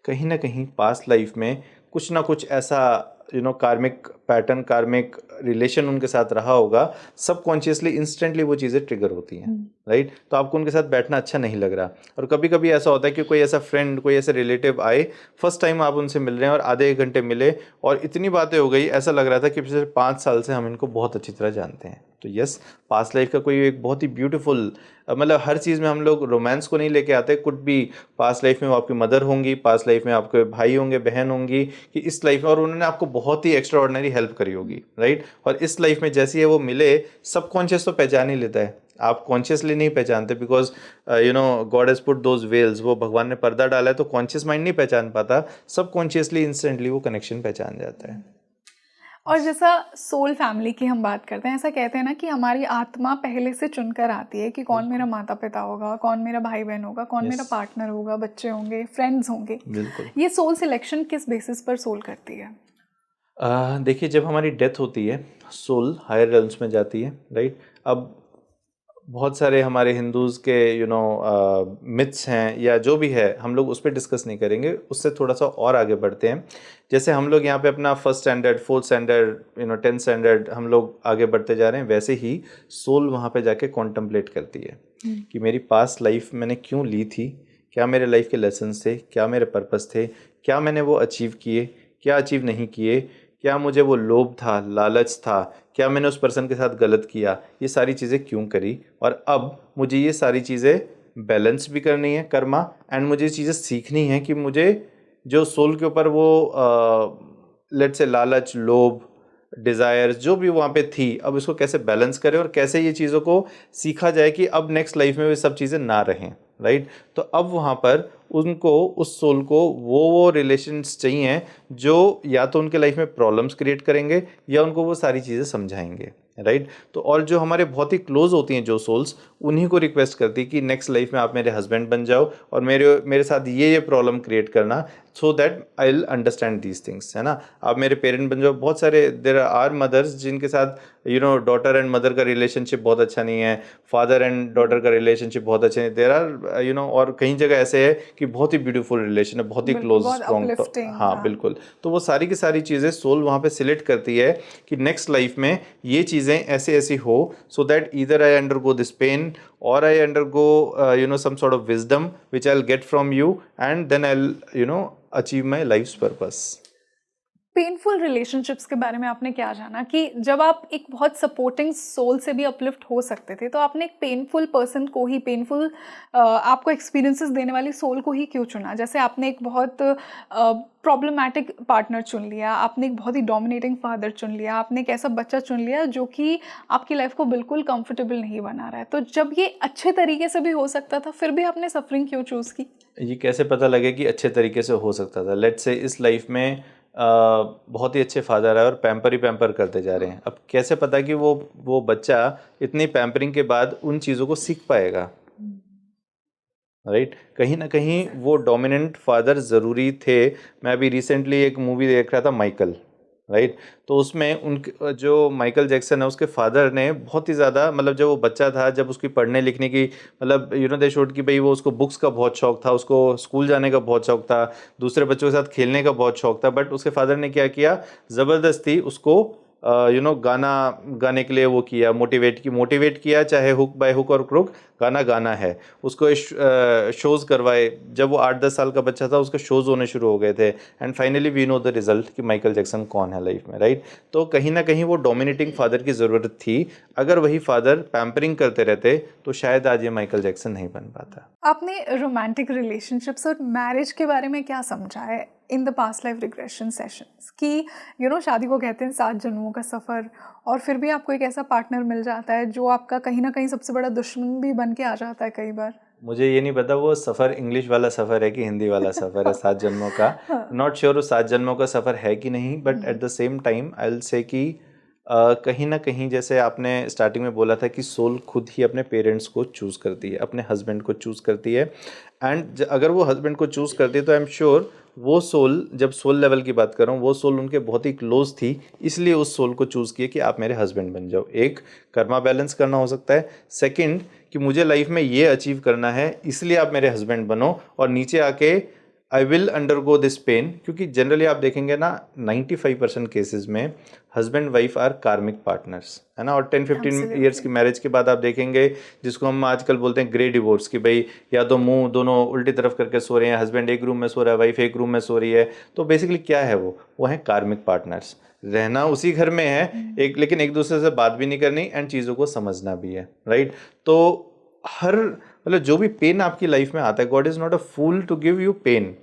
कहीं ना कहीं पास्ट लाइफ में कुछ ना कुछ ऐसा कार्मिक पैटर्न, कार्मिक रिलेशन उनके साथ रहा होगा, सबकॉन्शियसली इंस्टेंटली वो चीज़ें ट्रिगर होती हैं, राइट। तो आपको उनके साथ बैठना अच्छा नहीं लग रहा। और कभी कभी ऐसा होता है कि कोई ऐसा फ्रेंड, कोई ऐसे रिलेटिव आए, फर्स्ट टाइम आप उनसे मिल रहे हैं और आधे एक घंटे मिले और इतनी बातें हो गई, ऐसा लग रहा था कि पिछले 5 साल से हम इनको बहुत अच्छी तरह जानते हैं। तो यस, पास्ट लाइफ का कोई एक बहुत ही ब्यूटीफुल, मतलब हर चीज़ में हम लोग रोमांस को नहीं लेके आते। कुछ भी पास्ट लाइफ में वो आपकी मदर होंगी, पास्ट लाइफ में आपके भाई होंगे, बहन होंगी, कि इस लाइफ में और उन्होंने आपको बहुत ही एक्स्ट्रा ऑर्डिनरी हेल्प करी होगी, राइट। और इस लाइफ में जैसे ही वो मिले, सबकॉन्शियस तो पहचान ही लेता है, आप कॉन्शियसली नहीं पहचानते, because God has put those veils, वो भगवान ने पर्दा डाला है, तो कॉन्शियस माइंड नहीं पहचान पाता, सबकॉन्शियसली इंस्टेंटली वो कनेक्शन पहचान जाता है। और जैसा सोल फैमिली की हम बात करते हैं, ऐसा कहते हैं ना कि हमारी आत्मा पहले से चुनकर आती है कि कौन मेरा माता पिता होगा, कौन मेरा भाई बहन होगा, कौन मेरा पार्टनर होगा, बच्चे होंगे, फ्रेंड्स होंगे। बिल्कुल। ये सोल सिलेक्शन किस बेसिस पर सोल करती है? देखिए, जब हमारी डेथ होती है, सोल हायर रेल्म्स में जाती है, राइट। अब बहुत सारे हमारे हिंदूज़ के मिथ्स हैं या जो भी है, हम लोग उस पर डिस्कस नहीं करेंगे, उससे थोड़ा सा और आगे बढ़ते हैं। जैसे हम लोग यहाँ पे अपना 1st standard, 4th standard, 10th standard हम लोग आगे बढ़ते जा रहे हैं, वैसे ही सोल वहाँ पे जाके कॉन्टम्पलेट करती है कि मेरी पास्ट लाइफ मैंने क्यों ली थी, क्या मेरे लाइफ के लेसन्स थे, क्या मेरे पर्पस थे, क्या मैंने वो अचीव किए, क्या अचीव नहीं किए, क्या मुझे वो लोभ था, लालच था, क्या मैंने उस पर्सन के साथ गलत किया, ये सारी चीज़ें क्यों करी, और अब मुझे ये सारी चीज़ें बैलेंस भी करनी है कर्मा, एंड मुझे ये चीज़ें सीखनी है कि मुझे जो सोल के ऊपर वो लेट्स से लालच, लोभ, डिज़ायर्स जो भी वहाँ पे थी, अब इसको कैसे बैलेंस करें और कैसे ये चीज़ों को सीखा जाए कि अब नेक्स्ट लाइफ में वे सब चीज़ें ना रहें, राइट। तो अब वहाँ पर उनको, उस सोल को वो रिलेशंस चाहिए जो या तो उनके लाइफ में प्रॉब्लम्स क्रिएट करेंगे या उनको वो सारी चीज़ें समझाएंगे, राइट। तो और जो हमारे बहुत ही क्लोज होती हैं जो सोल्स, उन्हीं को रिक्वेस्ट करती कि नेक्स्ट लाइफ में आप मेरे हस्बैंड बन जाओ और मेरे साथ ये प्रॉब्लम क्रिएट करना, so that I will understand these things, है ना। आप मेरे पेरेंट बन जाओ। बहुत सारे देयर आर मदर्स जिनके साथ डॉटर एंड मदर का रिलेशनशिप बहुत अच्छा नहीं है, फादर एंड डॉटर का रिलेशनशिप बहुत अच्छा नहीं, देयर आर और कई जगह ऐसे है कि बहुत ही ब्यूटीफुल रिलेशन है, बहुत ही बिल्कुल, क्लोज बहुत स्ट्रॉन्ग। uplifting, हाँ हाँ। बिल्कुल। तो वो सारी की सारी चीज़ें सोल वहाँ पे सिलेक्ट करती है कि नेक्स्ट लाइफ में ये चीज़ें ऐसे ऐसी हो, so that either I undergo this pain और I undergo some sort of wisdom which I'll get from you, and then I'll achieve my life's purpose. Painful relationships के बारे में आपने क्या जाना कि जब आप एक बहुत सपोर्टिंग सोल से भी अपलिफ्ट हो सकते थे, तो आपने एक पेनफुल पर्सन को ही, पेनफुल आपको एक्सपीरियंसेस देने वाली सोल को ही क्यों चुना? जैसे आपने एक बहुत प्रॉब्लमैटिक पार्टनर चुन लिया, आपने एक बहुत ही डोमिनेटिंग फादर चुन लिया, आपने एक ऐसा बच्चा चुन लिया जो कि आपकी लाइफ को बिल्कुल कंफर्टेबल नहीं बना रहा है। तो जब ये अच्छे तरीके से भी हो सकता था, फिर भी आपने सफरिंग क्यों चूज़ की? ये कैसे पता लगे कि अच्छे तरीके से हो सकता था? लेट्स से इस लाइफ में बहुत ही अच्छे फादर है और पैम्पर ही पैम्पर करते जा रहे हैं। अब कैसे पता कि वो बच्चा इतनी पैम्परिंग के बाद उन चीज़ों को सीख पाएगा, राइट। कहीं ना कहीं वो डोमिनेंट फादर ज़रूरी थे। मैं अभी रिसेंटली एक मूवी देख रहा था, माइकल, राइट। तो उसमें उनके जो माइकल जैक्सन है, उसके फादर ने बहुत ही ज़्यादा, मतलब जब वो बच्चा था, जब उसकी पढ़ने लिखने की, मतलब दे शोड कि भाई वो, उसको बुक्स का बहुत शौक था, उसको स्कूल जाने का बहुत शौक था, दूसरे बच्चों के साथ खेलने का बहुत शौक था, बट उसके फादर ने क्या किया, ज़बरदस्ती उसको गाना गाने के लिए वो किया, मोटिवेट किया, चाहे हुक बाय हुक और क्रुक गाना गाना है। उसको शोज़ करवाए। जब वो 8-10 साल का बच्चा था, उसके शोज़ होने शुरू हो गए थे, and finally we know the result कि माइकल जैक्सन कौन है लाइफ में, राइट। तो कहीं ना कहीं वो डोमिनेटिंग फादर की ज़रूरत थी। अगर वही फादर पैम्परिंग करते रहते तो शायद आज ये माइकल जैक्सन नहीं बन पाता। आपने रोमांटिक रिलेशनशिप्स और मैरिज के बारे में क्या समझा है in the past life regression sessions कि शादी को कहते हैं 7 जन्मों का सफ़र, और फिर भी आपको एक ऐसा पार्टनर मिल जाता है जो आपका कहीं ना कहीं सबसे बड़ा दुश्मन भी बन के आ जाता है कई बार। मुझे ये नहीं पता वो सफ़र इंग्लिश वाला सफ़र है कि हिंदी वाला सफ़र है 7 जन्मों का। नॉट श्योर वो 7 जन्मों का सफ़र है कि नहीं, but at the same time I will say कि कहीं ना कहीं, जैसे आपने स्टार्टिंग में बोला था कि सोल खुद ही अपने पेरेंट्स को चूज़ करती है, अपने हस्बैंड को चूज़ करती है, एंड अगर वो हस्बैंड को चूज़ करती है तो आई एम श्योर वो सोल, जब सोल लेवल की बात कर रहा हूँ, वो सोल उनके बहुत ही क्लोज थी, इसलिए उस सोल को चूज़ किया कि आप मेरे हस्बैंड बन जाओ। एक, कर्मा बैलेंस करना हो सकता है। सेकंड, कि मुझे लाइफ में ये अचीव करना है, इसलिए आप मेरे हस्बैंड बनो, और नीचे आके I will undergo this pain. क्योंकि जनरली आप देखेंगे ना, 95% केसेस में husband wife are karmic partners, है ना। और 10-15 ईयर्स की मैरिज के बाद आप देखेंगे, जिसको हम आजकल बोलते हैं ग्रे डिवोर्स, कि भाई या तो मुंह दोनों उल्टी तरफ करके सो रहे हैं, हस्बैंड एक रूम में सो रहा है, वाइफ एक रूम में सो रही है। तो बेसिकली क्या है, वो है कार्मिक पार्टनर्स। रहना उसी घर में है एक, लेकिन एक दूसरे से बात भी नहीं करनी, एंड चीज़ों को समझना भी है, राइट। तो हर, मतलब जो भी पेन आपकी लाइफ में आता है, God is not a fool to give you pain.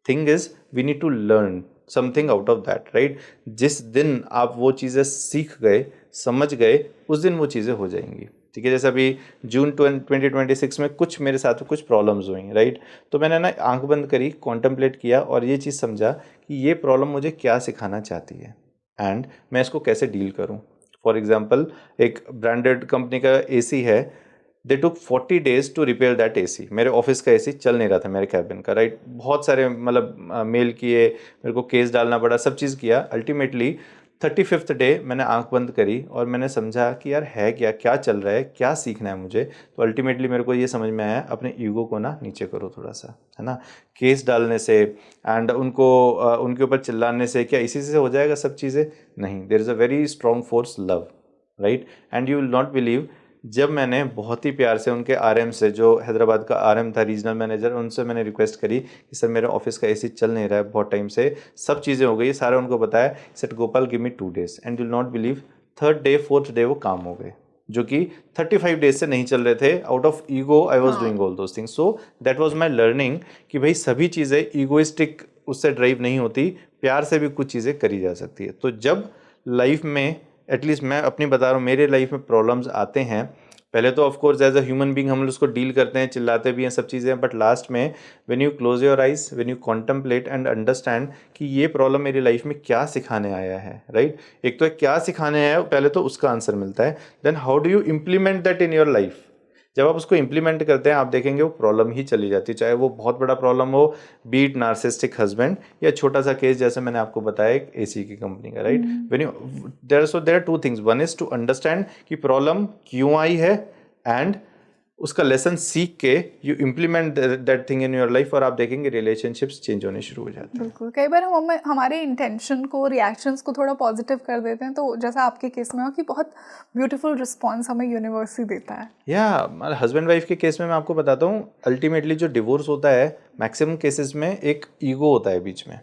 Thing is we need to learn something out of that, right. जिस दिन आप वो चीज़ें सीख गए, समझ गए, उस दिन वो चीज़ें हो जाएंगी, ठीक है। जैसे अभी जून 2026 में कुछ मेरे साथ कुछ प्रॉब्लम्स हुई, राइट। तो मैंने ना आंख बंद करी, कॉन्टम्पलेट किया, और ये चीज़ समझा कि ये प्रॉब्लम मुझे क्या सिखाना चाहती है, एंड मैं इसको कैसे डील करूँ। फॉर एग्जाम्पल, एक ब्रांडेड कंपनी का AC है, they took 40 days to repair that AC। मेरे ऑफिस का AC चल नहीं रहा था, मेरे कैबिन का, राइट। बहुत सारे मतलब मेल किए, मेरे को केस डालना पड़ा, सब चीज़ किया। अल्टीमेटली 35th डे मैंने आंख बंद करी और मैंने समझा कि यार है क्या, क्या चल रहा है, क्या सीखना है मुझे। तो अल्टीमेटली मेरे को ये समझ में आया, अपने ईगो को ना नीचे करो थोड़ा सा, है ना। केस डालने से एंड उनके ऊपर चिल्लाने से क्या इसी से हो जाएगा सब चीज़ें? नहीं, there is a very strong force, love, right. And you will not believe, जब मैंने बहुत ही प्यार से उनके RM से, जो हैदराबाद का RM था, रीजनल मैनेजर, उनसे मैंने रिक्वेस्ट करी कि सर मेरे ऑफिस का AC चल नहीं रहा है बहुत टाइम से, सब चीज़ें हो गई, सारा उनको बताया। Set Gopal give me 2 days, and you will not believe third day fourth day वो काम हो गए, जो कि 35 डेज से नहीं चल रहे थे। Out of ego I was doing all those things. So that was my learning कि भाई सभी चीज़ें ईगोइस्टिक उससे ड्राइव नहीं होती, प्यार से भी कुछ चीज़ें करी जा सकती है। तो जब लाइफ में, एटलीस्ट मैं अपनी बता रहा हूँ, मेरे लाइफ में प्रॉब्लम्स आते हैं, पहले तो of course as a human being हम लोग उसको डील करते हैं, चिल्लाते भी हैं, सब चीज़ें, बट लास्ट में when you close your eyes, when you contemplate and understand कि ये प्रॉब्लम मेरी लाइफ में क्या सिखाने आया है, राइट। एक तो क्या सिखाने आया है, पहले तो उसका आंसर मिलता है, then how do you implement that in your life. जब आप उसको इम्प्लीमेंट करते हैं, आप देखेंगे वो प्रॉब्लम ही चली जाती है, चाहे वो बहुत बड़ा प्रॉब्लम हो, बीट नार्सिस्टिक हस्बैंड, या छोटा सा केस जैसे मैंने आपको बताया एक एसी की कंपनी का, right. When you there are two things, one is to understand कि प्रॉब्लम क्यों आई है, एंड उसका लेसन सीख के you implement that thing in your life, और आप देखेंगे रिलेशनशिप्स चेंज होने शुरू हो जाते हैं। बिल्कुल, कई बार हम हमारे इंटेंशन को, रिएक्शंस को थोड़ा पॉजिटिव कर देते हैं, तो जैसा आपके केस में हो कि बहुत ब्यूटीफुल रिस्पॉन्स हमें यूनिवर्स ही देता है। या हस्बैंड वाइफ के केस में मैं आपको बताता हूँ, अल्टीमेटली जो डिवोर्स होता है मैक्सिमम केसेस में एक ईगो होता है बीच में,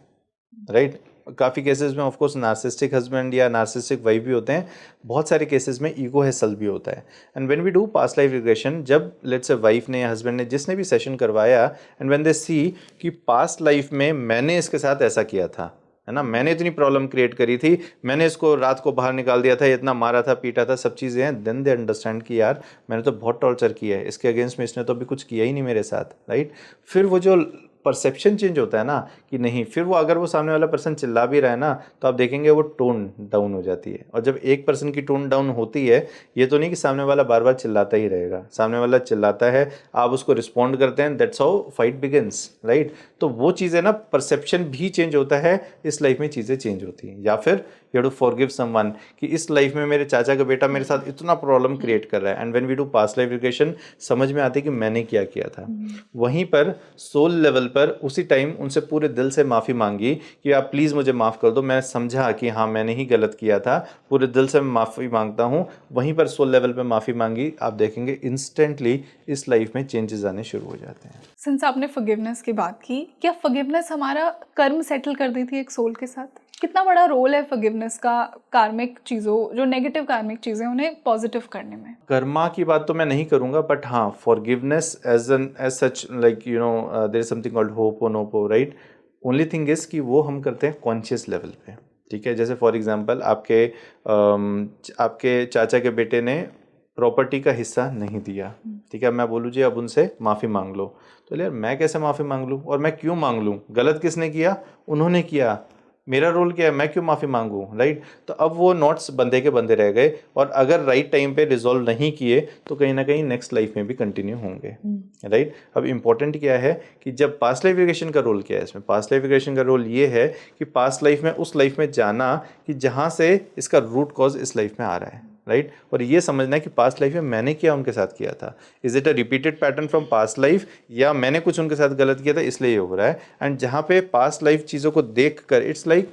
राइट। काफ़ी केसेस में ऑफ कोर्स नार्सिस्टिक हस्बैंड या नार्सिस्टिक वाइफ भी होते हैं, बहुत सारे केसेस में ईगो हेसल भी होता है। And when we do past life regression, जब लेट्स से वाइफ ने या हस्बैंड ने, जिसने भी सेशन करवाया, एंड व्हेन दे सी कि पास्ट लाइफ में मैंने इसके साथ ऐसा किया था, है ना, मैंने इतनी प्रॉब्लम क्रिएट करी थी, मैंने इसको रात को बाहर निकाल दिया था, इतना मारा था, पीटा था, सब चीज़ें हैं, देन दे अंडरस्टैंड कि यार मैंने तो बहुत टॉर्चर किया है, इसके अगेंस्ट में इसने तो अभी कुछ किया ही नहीं मेरे साथ, राइट। फिर वो जो परसेप्शन चेंज होता है ना कि नहीं, फिर वो अगर वो सामने वाला पर्सन चिल्ला भी रहा है ना, तो आप देखेंगे वो टोन डाउन हो जाती है। और जब एक पर्सन की टोन डाउन होती है, ये तो नहीं कि सामने वाला बार बार चिल्लाता ही रहेगा, सामने वाला चिल्लाता है, आप उसको रिस्पॉन्ड करते हैं, that's how fight begins, right. तो वो चीज़ें ना, परसेप्शन भी चेंज होता है, इस लाइफ में चीज़ें चेंज होती हैं। या फिर you have to forgive someone कि इस लाइफ में मेरे चाचा का बेटा मेरे साथ इतना प्रॉब्लम क्रिएट कर रहा है, and when we do past life regression, समझ में आती है कि मैंने क्या किया था। वहीं पर सोल लेवल पर उसी टाइम उनसे पूरे दिल से माफ़ी मांगी कि आप प्लीज़ मुझे माफ़ कर दो, मैं समझा कि हाँ मैंने ही गलत किया था, पूरे दिल से मैं माफ़ी मांगता हूँ। वहीं पर सोल लेवल पे माफ़ी मांगी, आप देखेंगे इंस्टेंटली इस लाइफ में चेंजेस आने शुरू हो जाते हैं। सिंस आपने फॉरगिवनेस की बात की, क्या फॉरगिवनेस हमारा कर्म सेटल कर दी थी एक सोल के साथ? कितना बड़ा रोल है फॉरगिवनेस का कार्मिक चीज़ों, जो नेगेटिव कार्मिक चीज़ें, उन्हें पॉजिटिव करने में? कर्मा की बात तो मैं नहीं करूंगा, बट हाँ, forgiveness as such, like you know, there is something called ho'oponopono, right. Only thing is कि वो हम करते हैं कॉन्शियस लेवल पे, ठीक है। जैसे फॉर एग्जांपल आपके चाचा के बेटे ने प्रॉपर्टी का हिस्सा नहीं दिया, ठीक है। मैं बोलूँ जी अब उनसे माफ़ी मांग लो, तो यार मैं कैसे माफ़ी मांग लूँ, और मैं क्यों मांग लूँ? गलत किसने किया? उन्होंने किया, मेरा रोल क्या है, मैं क्यों माफ़ी मांगूं, राइट। तो अब वो नोट्स बंधे के बंधे रह गए, और अगर राइट टाइम पे रिजॉल्व नहीं किए तो कहीं ना कहीं नेक्स्ट लाइफ में भी कंटिन्यू होंगे, राइट। अब इंपॉर्टेंट क्या है कि जब पास्ट लाइफ रिग्रेशन का रोल क्या है इसमें, पास्ट लाइफ रिग्रेशन का रोल ये है कि पास्ट लाइफ में उस लाइफ में जाना कि जहाँ से इसका रूट कॉज इस लाइफ में आ रहा है, राइट। और ये समझना है कि पास्ट लाइफ में मैंने क्या उनके साथ किया था, is it a repeated pattern from past life, या मैंने कुछ उनके साथ गलत किया था इसलिए ये हो रहा है। एंड जहाँ पे पास्ट लाइफ चीज़ों को देख कर, it's like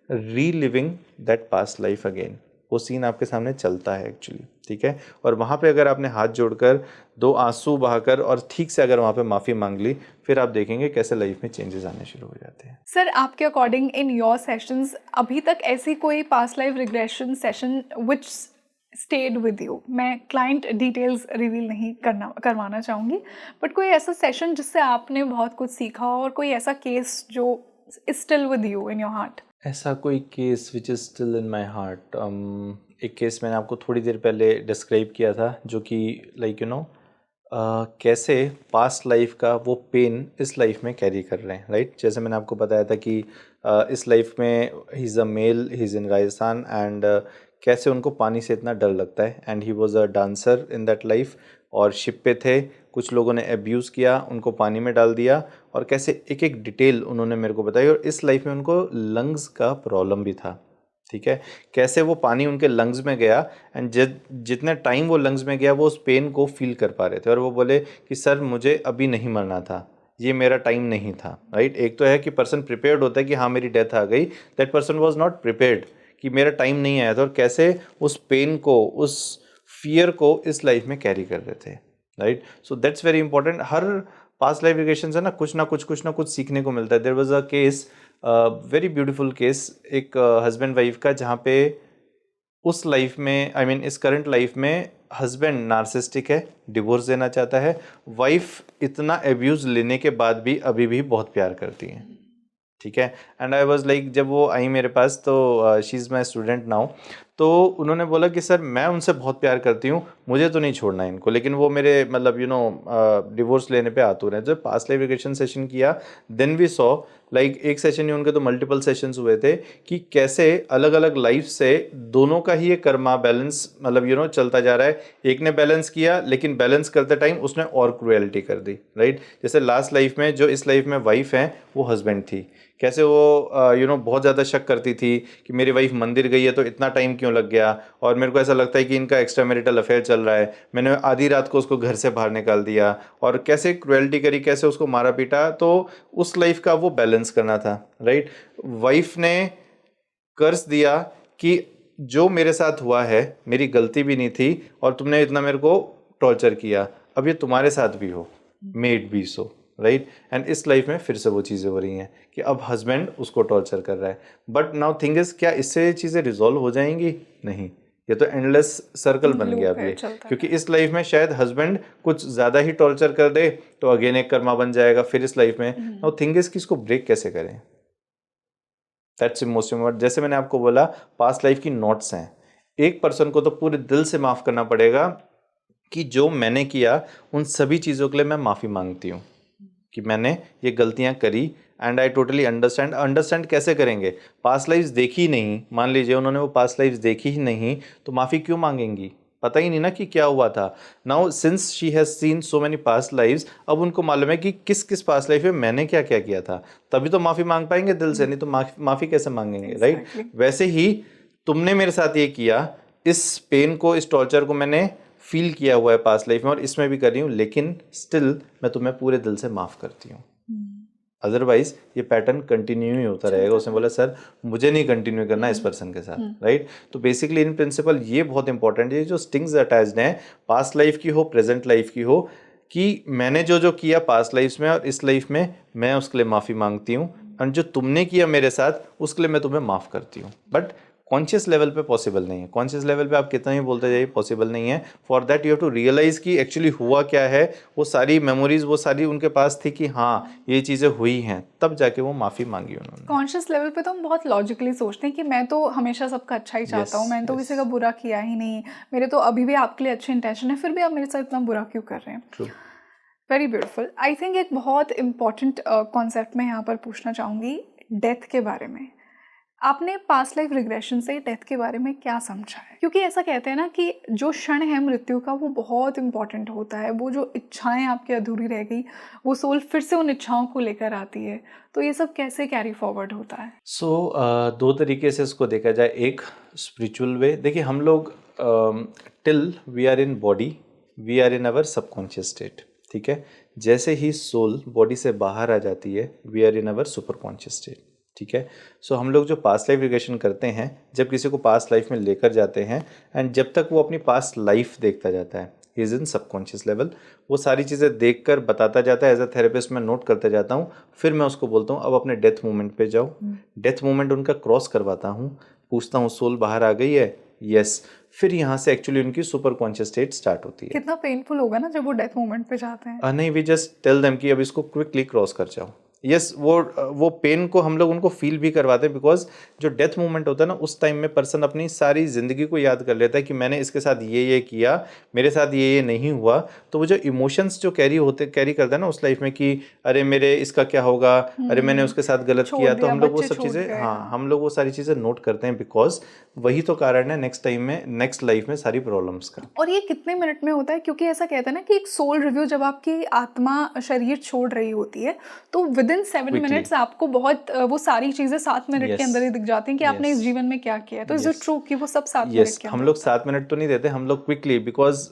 reliving that past life again, वो सीन आपके सामने चलता है एक्चुअली, ठीक है। और वहाँ पे अगर आपने हाथ जोड़कर, दो आंसू बहाकर और ठीक से अगर वहाँ पे माफ़ी मांग ली, फिर आप देखेंगे कैसे लाइफ में चेंजेस आने शुरू हो जाते हैं। सर, आपके अकॉर्डिंग इन योर सेशंस अभी तक ऐसी कोई past life regression session which stayed with you, मैं क्लाइंट डिटेल्स रिवील नहीं करवाना चाहूँगी, बट कोई ऐसा सेशन जिससे आपने बहुत कुछ सीखा हो, और कोई ऐसा केस जो is still with you in your heart? ऐसा कोई case which is still in my heart, एक केस मैंने आपको थोड़ी देर पहले डिस्क्राइब किया था, जो कि लाइक यू नो कैसे पास्ट लाइफ का वो पेन इस लाइफ में कैरी कर रहे हैं, राइट। जैसे मैंने आपको बताया था कि इस लाइफ में he is a male, he is in Rajasthan, and कैसे उनको पानी से इतना डर लगता है, and he was a dancer in that life, और शिप पे थे, कुछ लोगों ने अब्यूज़ किया, उनको पानी में डाल दिया, और कैसे एक एक डिटेल उन्होंने मेरे को बताई। और इस लाइफ में उनको लंग्स का प्रॉब्लम भी था, ठीक है। कैसे वो पानी उनके लंग्स में गया, एंड जितने टाइम वो लंग्स में गया वो उस पेन को फील कर पा रहे थे, और वो बोले कि सर मुझे अभी नहीं मरना था, ये मेरा टाइम नहीं था, राइट। एक तो है कि पर्सन प्रिपेयर्ड होता है कि हाँ मेरी डेथ आ गई, that person was not prepared कि मेरा टाइम नहीं आया था, और कैसे उस पेन को, उस फियर को इस लाइफ में कैरी कर रहे थे, right. So that's very important. हर पास्ट लाइफ रिग्रेशन से ना कुछ ना कुछ सीखने को मिलता है। There was a case, very beautiful case, एक हस्बैंड वाइफ का, जहाँ पे उस लाइफ में आई मीन इस करंट लाइफ में हस्बैंड नार्सिस्टिक है, डिवोर्स देना चाहता है, वाइफ इतना एब्यूज लेने के बाद भी अभी भी बहुत प्यार करती है, ठीक है। एंड आई वाज लाइक, जब वो आई मेरे पास तो she is my student now, तो उन्होंने बोला कि सर मैं उनसे बहुत प्यार करती हूँ, मुझे तो नहीं छोड़ना इनको, लेकिन वो मेरे मतलब डिवोर्स लेने पे आतुर हैं। जब पास्ट लाइफ रिग्रेशन सेशन किया, देन वी सॉ लाइक एक सेशन ही उनके तो मल्टीपल सेशंस हुए थे कि कैसे अलग अलग लाइफ से दोनों का ही ये कर्मा बैलेंस मतलब चलता जा रहा है। एक ने बैलेंस किया, लेकिन बैलेंस करते टाइम उसने और क्रुएलिटी कर दी, राइट। जैसे लास्ट लाइफ में जो इस लाइफ में वाइफ है वो हस्बैंड थी, कैसे वो बहुत ज़्यादा शक करती थी कि मेरी वाइफ मंदिर गई है तो इतना टाइम क्यों लग गया, और मेरे को ऐसा लगता है कि इनका एक्स्ट्रा मैरिटल अफेयर चल रहा है, मैंने आधी रात को उसको घर से बाहर निकाल दिया, और कैसे क्रुएल्टी करी, कैसे उसको मारा पीटा। तो उस लाइफ का वो बैलेंस करना था, राइट। वाइफ ने कर्ज दिया कि जो मेरे साथ हुआ है मेरी गलती भी नहीं थी और तुमने इतना मेरे को टॉर्चर किया, अब ये तुम्हारे साथ भी हो, मेड भी सो, राइट। एंड इस लाइफ में फिर से वो चीज़ें हो रही हैं कि अब हस्बैंड उसको टॉर्चर कर रहा है। बट नाउ थिंग इज, क्या इससे चीज़ें रिजॉल्व हो जाएंगी? नहीं, ये तो एंडलेस सर्कल बन गया अब ये, क्योंकि इस लाइफ में शायद हस्बैंड कुछ ज़्यादा ही टॉर्चर कर दे तो अगेन एक कर्मा बन जाएगा फिर इस लाइफ में। नाउ थिंग इज कि इसको ब्रेक कैसे करें, दैट्स मोस्ट इम्पोर्टेंट। जैसे मैंने आपको बोला, पास्ट लाइफ की नोट्स हैं। एक पर्सन को तो पूरे दिल से माफ़ करना पड़ेगा कि जो मैंने किया उन सभी चीज़ों के लिए मैं माफ़ी मांगती हूँ कि मैंने ये गलतियाँ करी, एंड आई टोटली अंडरस्टैंड कैसे करेंगे? पास्ट लाइफ्स देखी ही नहीं, मान लीजिए उन्होंने वो पास्ट लाइफ्स देखी ही नहीं, तो माफ़ी क्यों मांगेंगी? पता ही नहीं ना कि क्या हुआ था। Now since she has seen so many past lifes, अब उनको मालूम है कि किस किस पास्ट लाइफ में मैंने क्या क्या किया था, तभी तो माफ़ी मांग पाएंगे दिल से, नहीं तो माफ़ी कैसे मांगेंगे, राइट। वैसे ही तुमने मेरे साथ ये किया, इस पेन को, इस टॉर्चर को मैंने फील किया हुआ है पास्ट लाइफ में और इसमें भी कर रही हूँ, लेकिन स्टिल मैं तुम्हें पूरे दिल से माफ़ करती हूँ, अदरवाइज ये पैटर्न कंटिन्यू ही होता रहेगा। उसने बोला सर मुझे नहीं कंटिन्यू करना इस पर्सन के साथ, राइट। तो बेसिकली इन प्रिंसिपल ये बहुत इंपॉर्टेंट है, जो स्टिंग्स अटैच्ड हैं, पास्ट लाइफ की हो, प्रेजेंट लाइफ की हो, कि मैंने जो जो किया पास्ट लाइफ में और इस लाइफ में मैं उसके लिए माफ़ी मांगती हूँ, और जो तुमने किया मेरे साथ उसके लिए मैं तुम्हें माफ़ करती हूँ। बट कॉन्शियस लेवल पे पॉसिबल नहीं है। कॉन्शियस लेवल पे आप कितना ही बोलते जाइए, पॉसिबल नहीं है। For that you have to realise कि एक्चुअली हुआ क्या है। वो सारी मेमोरीज वो सारी उनके पास थी कि हाँ ये चीज़ें हुई हैं, तब जाके वो माफ़ी मांगी उन्होंने। कॉन्शियस लेवल पे तो हम बहुत लॉजिकली सोचते हैं कि मैं तो हमेशा सबका अच्छा ही चाहता हूँ, मैंने तो किसी का बुरा किया ही नहीं, मेरे तो अभी भी आपके लिए अच्छे इंटेंशन है, फिर भी आप मेरे साथ इतना बुरा क्यों कर रहे हैं। True, very beautiful. I think एक बहुत इंपॉर्टेंट कॉन्सेप्ट मैं यहाँ पर पूछना चाहूँगी डेथ के बारे में। आपने पास्ट लाइफ रिग्रेशन से डेथ के बारे में क्या समझा है? क्योंकि ऐसा कहते हैं ना कि जो क्षण है मृत्यु का वो बहुत इंपॉर्टेंट होता है, वो जो इच्छाएं आपकी अधूरी रह गई वो सोल फिर से उन इच्छाओं को लेकर आती है, तो ये सब कैसे कैरी फॉरवर्ड होता है? दो तरीके से इसको देखा जाए। एक स्पिरिचुअल वे, देखिए हम लोग till we are in body we are in our subconscious state, ठीक है। जैसे ही सोल बॉडी से बाहर आ जाती है we are in our super conscious state, ठीक है। सो हम लोग जो पास्ट लाइफ रिग्रेशन करते हैं, जब किसी को पास्ट लाइफ में लेकर जाते हैं, एंड जब तक वो अपनी पास्ट लाइफ देखता जाता है, इज इन सबकॉन्शियस लेवल, वो सारी चीज़ें देखकर बताता जाता है। एज अ थेरेपिस्ट मैं नोट करते जाता हूँ, फिर मैं उसको बोलता हूँ अब अपने डेथ मोमेंट पे जाओ। डेथ मोमेंट उनका क्रॉस करवाता हूँ, पूछता हूँ सोल बाहर आ गई है, यस। फिर यहाँ से एक्चुअली उनकी सुपर कॉन्शियस स्टेट स्टार्ट होती है। कितना पेनफुल होगा ना जब वो डेथ मोमेंट पे जाते हैं। नहीं, वी जस्ट टेल देम कि अब इसको क्विकली क्रॉस कर जाओ। यस, वो पेन को हम लोग उनको फील भी करवाते हैं, बिकॉज जो डेथ मोमेंट होता है ना, उस टाइम में पर्सन अपनी सारी ज़िंदगी को याद कर लेता है कि मैंने इसके साथ ये किया, मेरे साथ ये नहीं हुआ। तो वो जो इमोशंस जो कैरी करता है ना उस लाइफ में कि अरे मेरे इसका क्या होगा, अरे मैंने उसके साथ गलत किया, तो हम लोग वो सब चीज़ें, हाँ हम लोग वो सारी चीज़ें नोट करते हैं, बिकॉज वही तो कारण है नेक्स्ट टाइम में, नेक्स्ट लाइफ में सारी प्रॉब्लम्स का। और ये कितने मिनट में होता है? क्योंकि ऐसा कहते हैं ना कि एक सोल रिव्यू जब आपकी आत्मा शरीर छोड़ रही होती है तो विद इन 7 मिनट्स आपको बहुत वो सारी चीज़ें 7 मिनट के अंदर ही दिख जाती हैं कि आपने इस जीवन में क्या किया है। तो इज इट ट्रू कि वो सब 7 मिनट के अंदर? हम लोग 7 मिनट तो नहीं देते, हम लोग quickly, because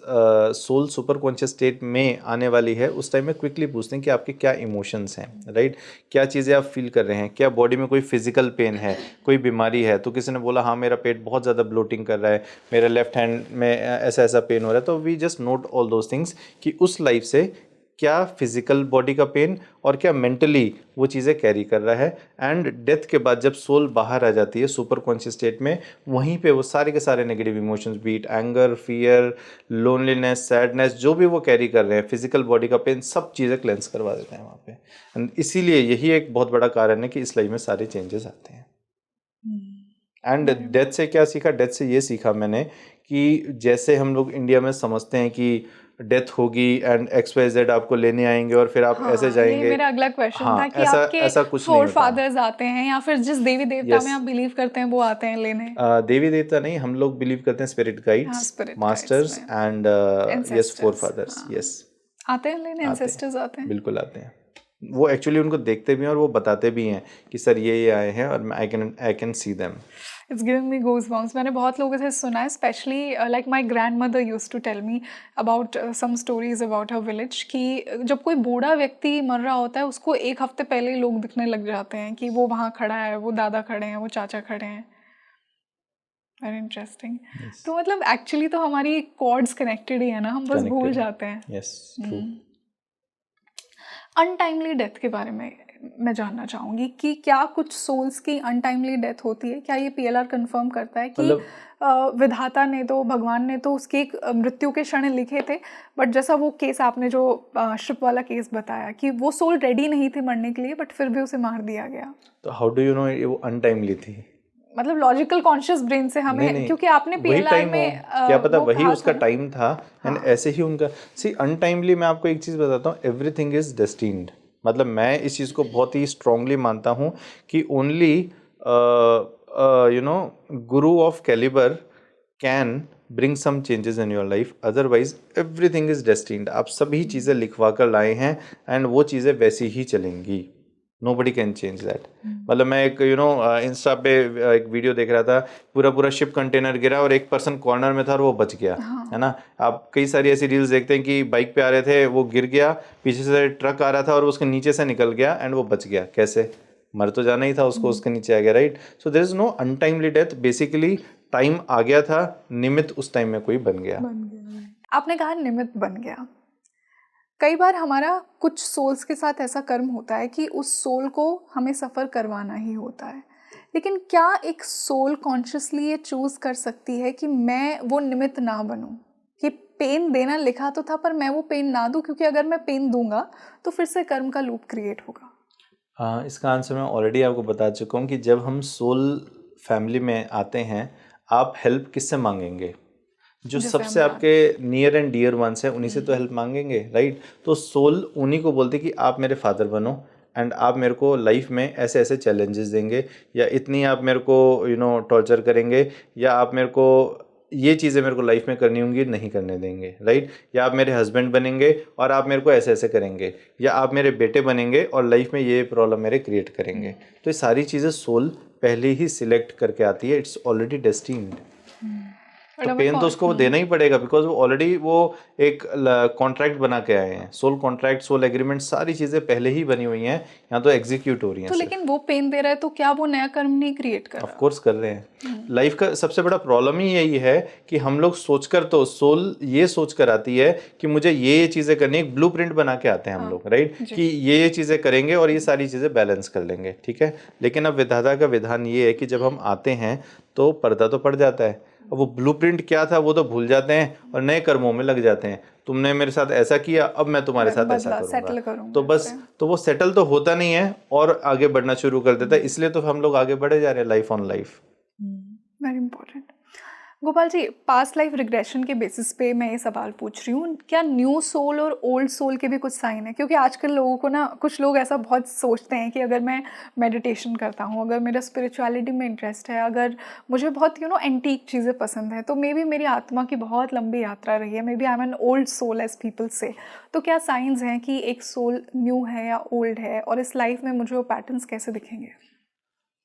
soul super conscious state में आने वाली है, उस टाइम में क्विकली पूछते हैं कि आपके क्या इमोशंस हैं, राइट। क्या चीज़ें आप फील कर रहे हैं, क्या बॉडी में कोई फिजिकल पेन है, कोई बीमारी है। तो किसी ने बोला हाँ मेरा पेट बहुत ज़्यादा ब्लोटिंग कर रहा है, मेरा लेफ्ट हैंड में ऐसा ऐसा पेन हो रहा है, तो we just note all those things कि उस लाइफ से क्या फिजिकल बॉडी का पेन और क्या मेंटली वो चीज़ें कैरी कर रहा है। एंड डेथ के बाद जब सोल बाहर आ जाती है सुपर कॉन्शियस स्टेट में, वहीं पे वो सारे के सारे negative emotions, be it anger, fear, loneliness, sadness, जो भी वो कैरी कर रहे हैं, फिजिकल बॉडी का पेन, सब चीज़ें क्लेंस करवा देते हैं वहाँ पे। एंड इसीलिए यही एक बहुत बड़ा कारण है कि इस लाइफ में सारे चेंजेस आते हैं। एंड डेथ से क्या सीखा? डेथ से ये सीखा मैंने कि जैसे हम लोग इंडिया में समझते हैं कि डेथ होगी एंड XYZ आपको लेने आएंगे और फिर आप ऐसे हाँ, जाएंगे। ये मेरा अगला क्वेश्चन हाँ, था कि ऐसा आपके ऐसा कुछ नहीं फोर होता। फादर्स आते हैं या फिर जिस देवी देवता Yes. में आप बिलीव करते हैं वो आते हैं लेने। देवी देवता नहीं, हम लोग बिलीव करते हैं स्पिरिट हाँ, गाइड्स, स्पिरिट मास्टर्स में एंड यस, फोर फादर्स। हाँ, यस, आते हैं लेने, आते एंसेस्टर्स आते हैं। बिल्कुल आते हैं। वो एक्चुअली उनको देखते भी हैं और वो बताते भी हैं कि सर ये आए हैं और I can see them. It's giving me goosebumps. मैंने बहुत लोगों से सुना है, specially like my grandmother use to tell me about some stories about her village कि जब कोई बूढ़ा व्यक्ति मर रहा होता है उसको एक हफ्ते पहले ही लोग दिखने लग जाते हैं कि वो वहाँ खड़ा है, वो दादा खड़े हैं, वो चाचा खड़े हैं। Very interesting. तो मतलब एक्चुअली तो हमारी कॉर्ड्स कनेक्टेड ही है ना, हम बस भूल जाते हैं। Yes, true. अनटाइमली डेथ के बारे में मैं जानना चाहूँगी कि क्या कुछ सोल्स की अनटाइमली डेथ होती है? क्या ये PLR कंफर्म करता है कि विधाता ने तो, भगवान ने तो उसके एक मृत्यु के क्षण लिखे थे, बट जैसा वो केस आपने जो शिप वाला केस बताया कि वो सोल रेडी नहीं थी मरने के लिए बट फिर भी उसे मार दिया गया, तो हाउ डू यू नो वो अनटाइमली थी? मतलब लॉजिकल कॉन्शियस ब्रेन से हमें नहीं, क्योंकि आपने PLR में क्या पता वही कहा उसका था टाइम था। एंड ऐसे ही उनका अनटाइमली, मैं आपको एक चीज़ बताता हूँ, एवरीथिंग इज डेस्टिन्ड। मतलब मैं इस चीज़ को बहुत ही स्ट्रांगली मानता हूँ कि only guru of calibre can bring some changes in your life, otherwise everything is destined. आप सभी चीज़ें लिखवा कर लाए हैं एंड वो चीज़ें वैसी ही चलेंगी। Nobody can change that. मतलब मैं एक इंस्टा पे एक वीडियो देख रहा था, पूरा शिप कंटेनर गिरा और एक पर्सन कॉर्नर में था और वो बच गया। है ना? आप कई सारी ऐसी रील्स देखते हैं कि बाइक पे आ रहे थे, वो गिर गया, पीछे से ट्रक आ रहा था और उसके नीचे से निकल गया एंड वो बच गया। कैसे? मर तो जाना ही था उसको, उसके नीचे आ गया, right? So there is no untimely death. Basically time आ गया था, निमित्त उस टाइम में कोई बन गया। आपने कहा निमित्त बन गया। कई बार हमारा कुछ सोल्स के साथ ऐसा कर्म होता है कि उस सोल को हमें सफ़र करवाना ही होता है, लेकिन क्या एक सोल कॉन्शियसली ये चूज़ कर सकती है कि मैं वो निमित्त ना बनूं, कि पेन देना लिखा तो था पर मैं वो पेन ना दूं, क्योंकि अगर मैं पेन दूंगा तो फिर से कर्म का लूप क्रिएट होगा? इसका आंसर मैं ऑलरेडी आपको बता चुका हूँ कि जब हम सोल फैमिली में आते हैं, आप हेल्प किससे मांगेंगे? जो सबसे आपके नियर एंड डियर वंस है, उन्हीं से तो हेल्प मांगेंगे, राइट? तो सोल उन्हीं को बोलते कि आप मेरे फादर बनो एंड आप मेरे को लाइफ में ऐसे ऐसे चैलेंजेस देंगे, या इतनी आप मेरे को टॉर्चर करेंगे, या आप मेरे को ये चीज़ें मेरे को लाइफ में करनी होंगी, नहीं करने देंगे, राइट? या आप मेरे हस्बैंड बनेंगे और आप मेरे को ऐसे ऐसे करेंगे, या आप मेरे बेटे बनेंगे और लाइफ में ये प्रॉब्लम मेरे क्रिएट करेंगे। तो ये सारी चीज़ें सोल पहले ही सिलेक्ट करके आती है। It's already destined. तो पेन तो उसको देना ही पड़ेगा, बिकॉज वो ऑलरेडी वो एक कॉन्ट्रैक्ट बना के आए हैं। सोल कॉन्ट्रैक्ट, सोल एग्रीमेंट, सारी चीजें पहले ही बनी हुई हैं, यहाँ तो एग्जीक्यूट हो रही हैं। तो लेकिन वो पेन दे रहा है तो क्या वो नया कर्म नहीं क्रिएट कर रहा? ऑफ कोर्स कर रहे हैं। लाइफ का सबसे बड़ा प्रॉब्लम ही यही है कि हम लोग सोचकर, तो सोल ये सोच कर आती है कि मुझे ये चीजें करनी, एक ब्लूप्रिंट बना के आते हैं हम लोग, राइट? कि ये चीजें करेंगे और ये सारी चीजें बैलेंस कर लेंगे, ठीक है? लेकिन अब विधाता का विधान ये है कि जब हम आते हैं तो पर्दा तो पड़ जाता है, और वो ब्लूप्रिंट क्या था वो तो भूल जाते हैं और नए कर्मों में लग जाते हैं। तुमने मेरे साथ ऐसा किया, अब मैं तुम्हारे साथ ऐसा करूंगा। तो बस, तो वो सेटल तो होता नहीं है और आगे बढ़ना शुरू कर देता है। इसलिए तो हम लोग आगे बढ़े जा रहे हैं, life on life. Very important. Gopal ji, past life regression के बेसिस पे मैं ये सवाल पूछ रही हूँ, क्या न्यू सोल और ओल्ड सोल के भी कुछ साइन है? क्योंकि आजकल लोगों को ना, कुछ लोग ऐसा बहुत सोचते हैं कि अगर मैं मेडिटेशन करता हूँ, अगर मेरा स्पिरिचुअलिटी में इंटरेस्ट है, अगर मुझे बहुत एंटीक चीज़ें पसंद है, तो मे बी मेरी आत्मा की बहुत लंबी यात्रा रही है, maybe I am an old soul as people से। तो क्या साइंस हैं कि एक सोल न्यू है या ओल्ड है, और इस लाइफ में मुझे वो पैटर्न्स कैसे दिखेंगे?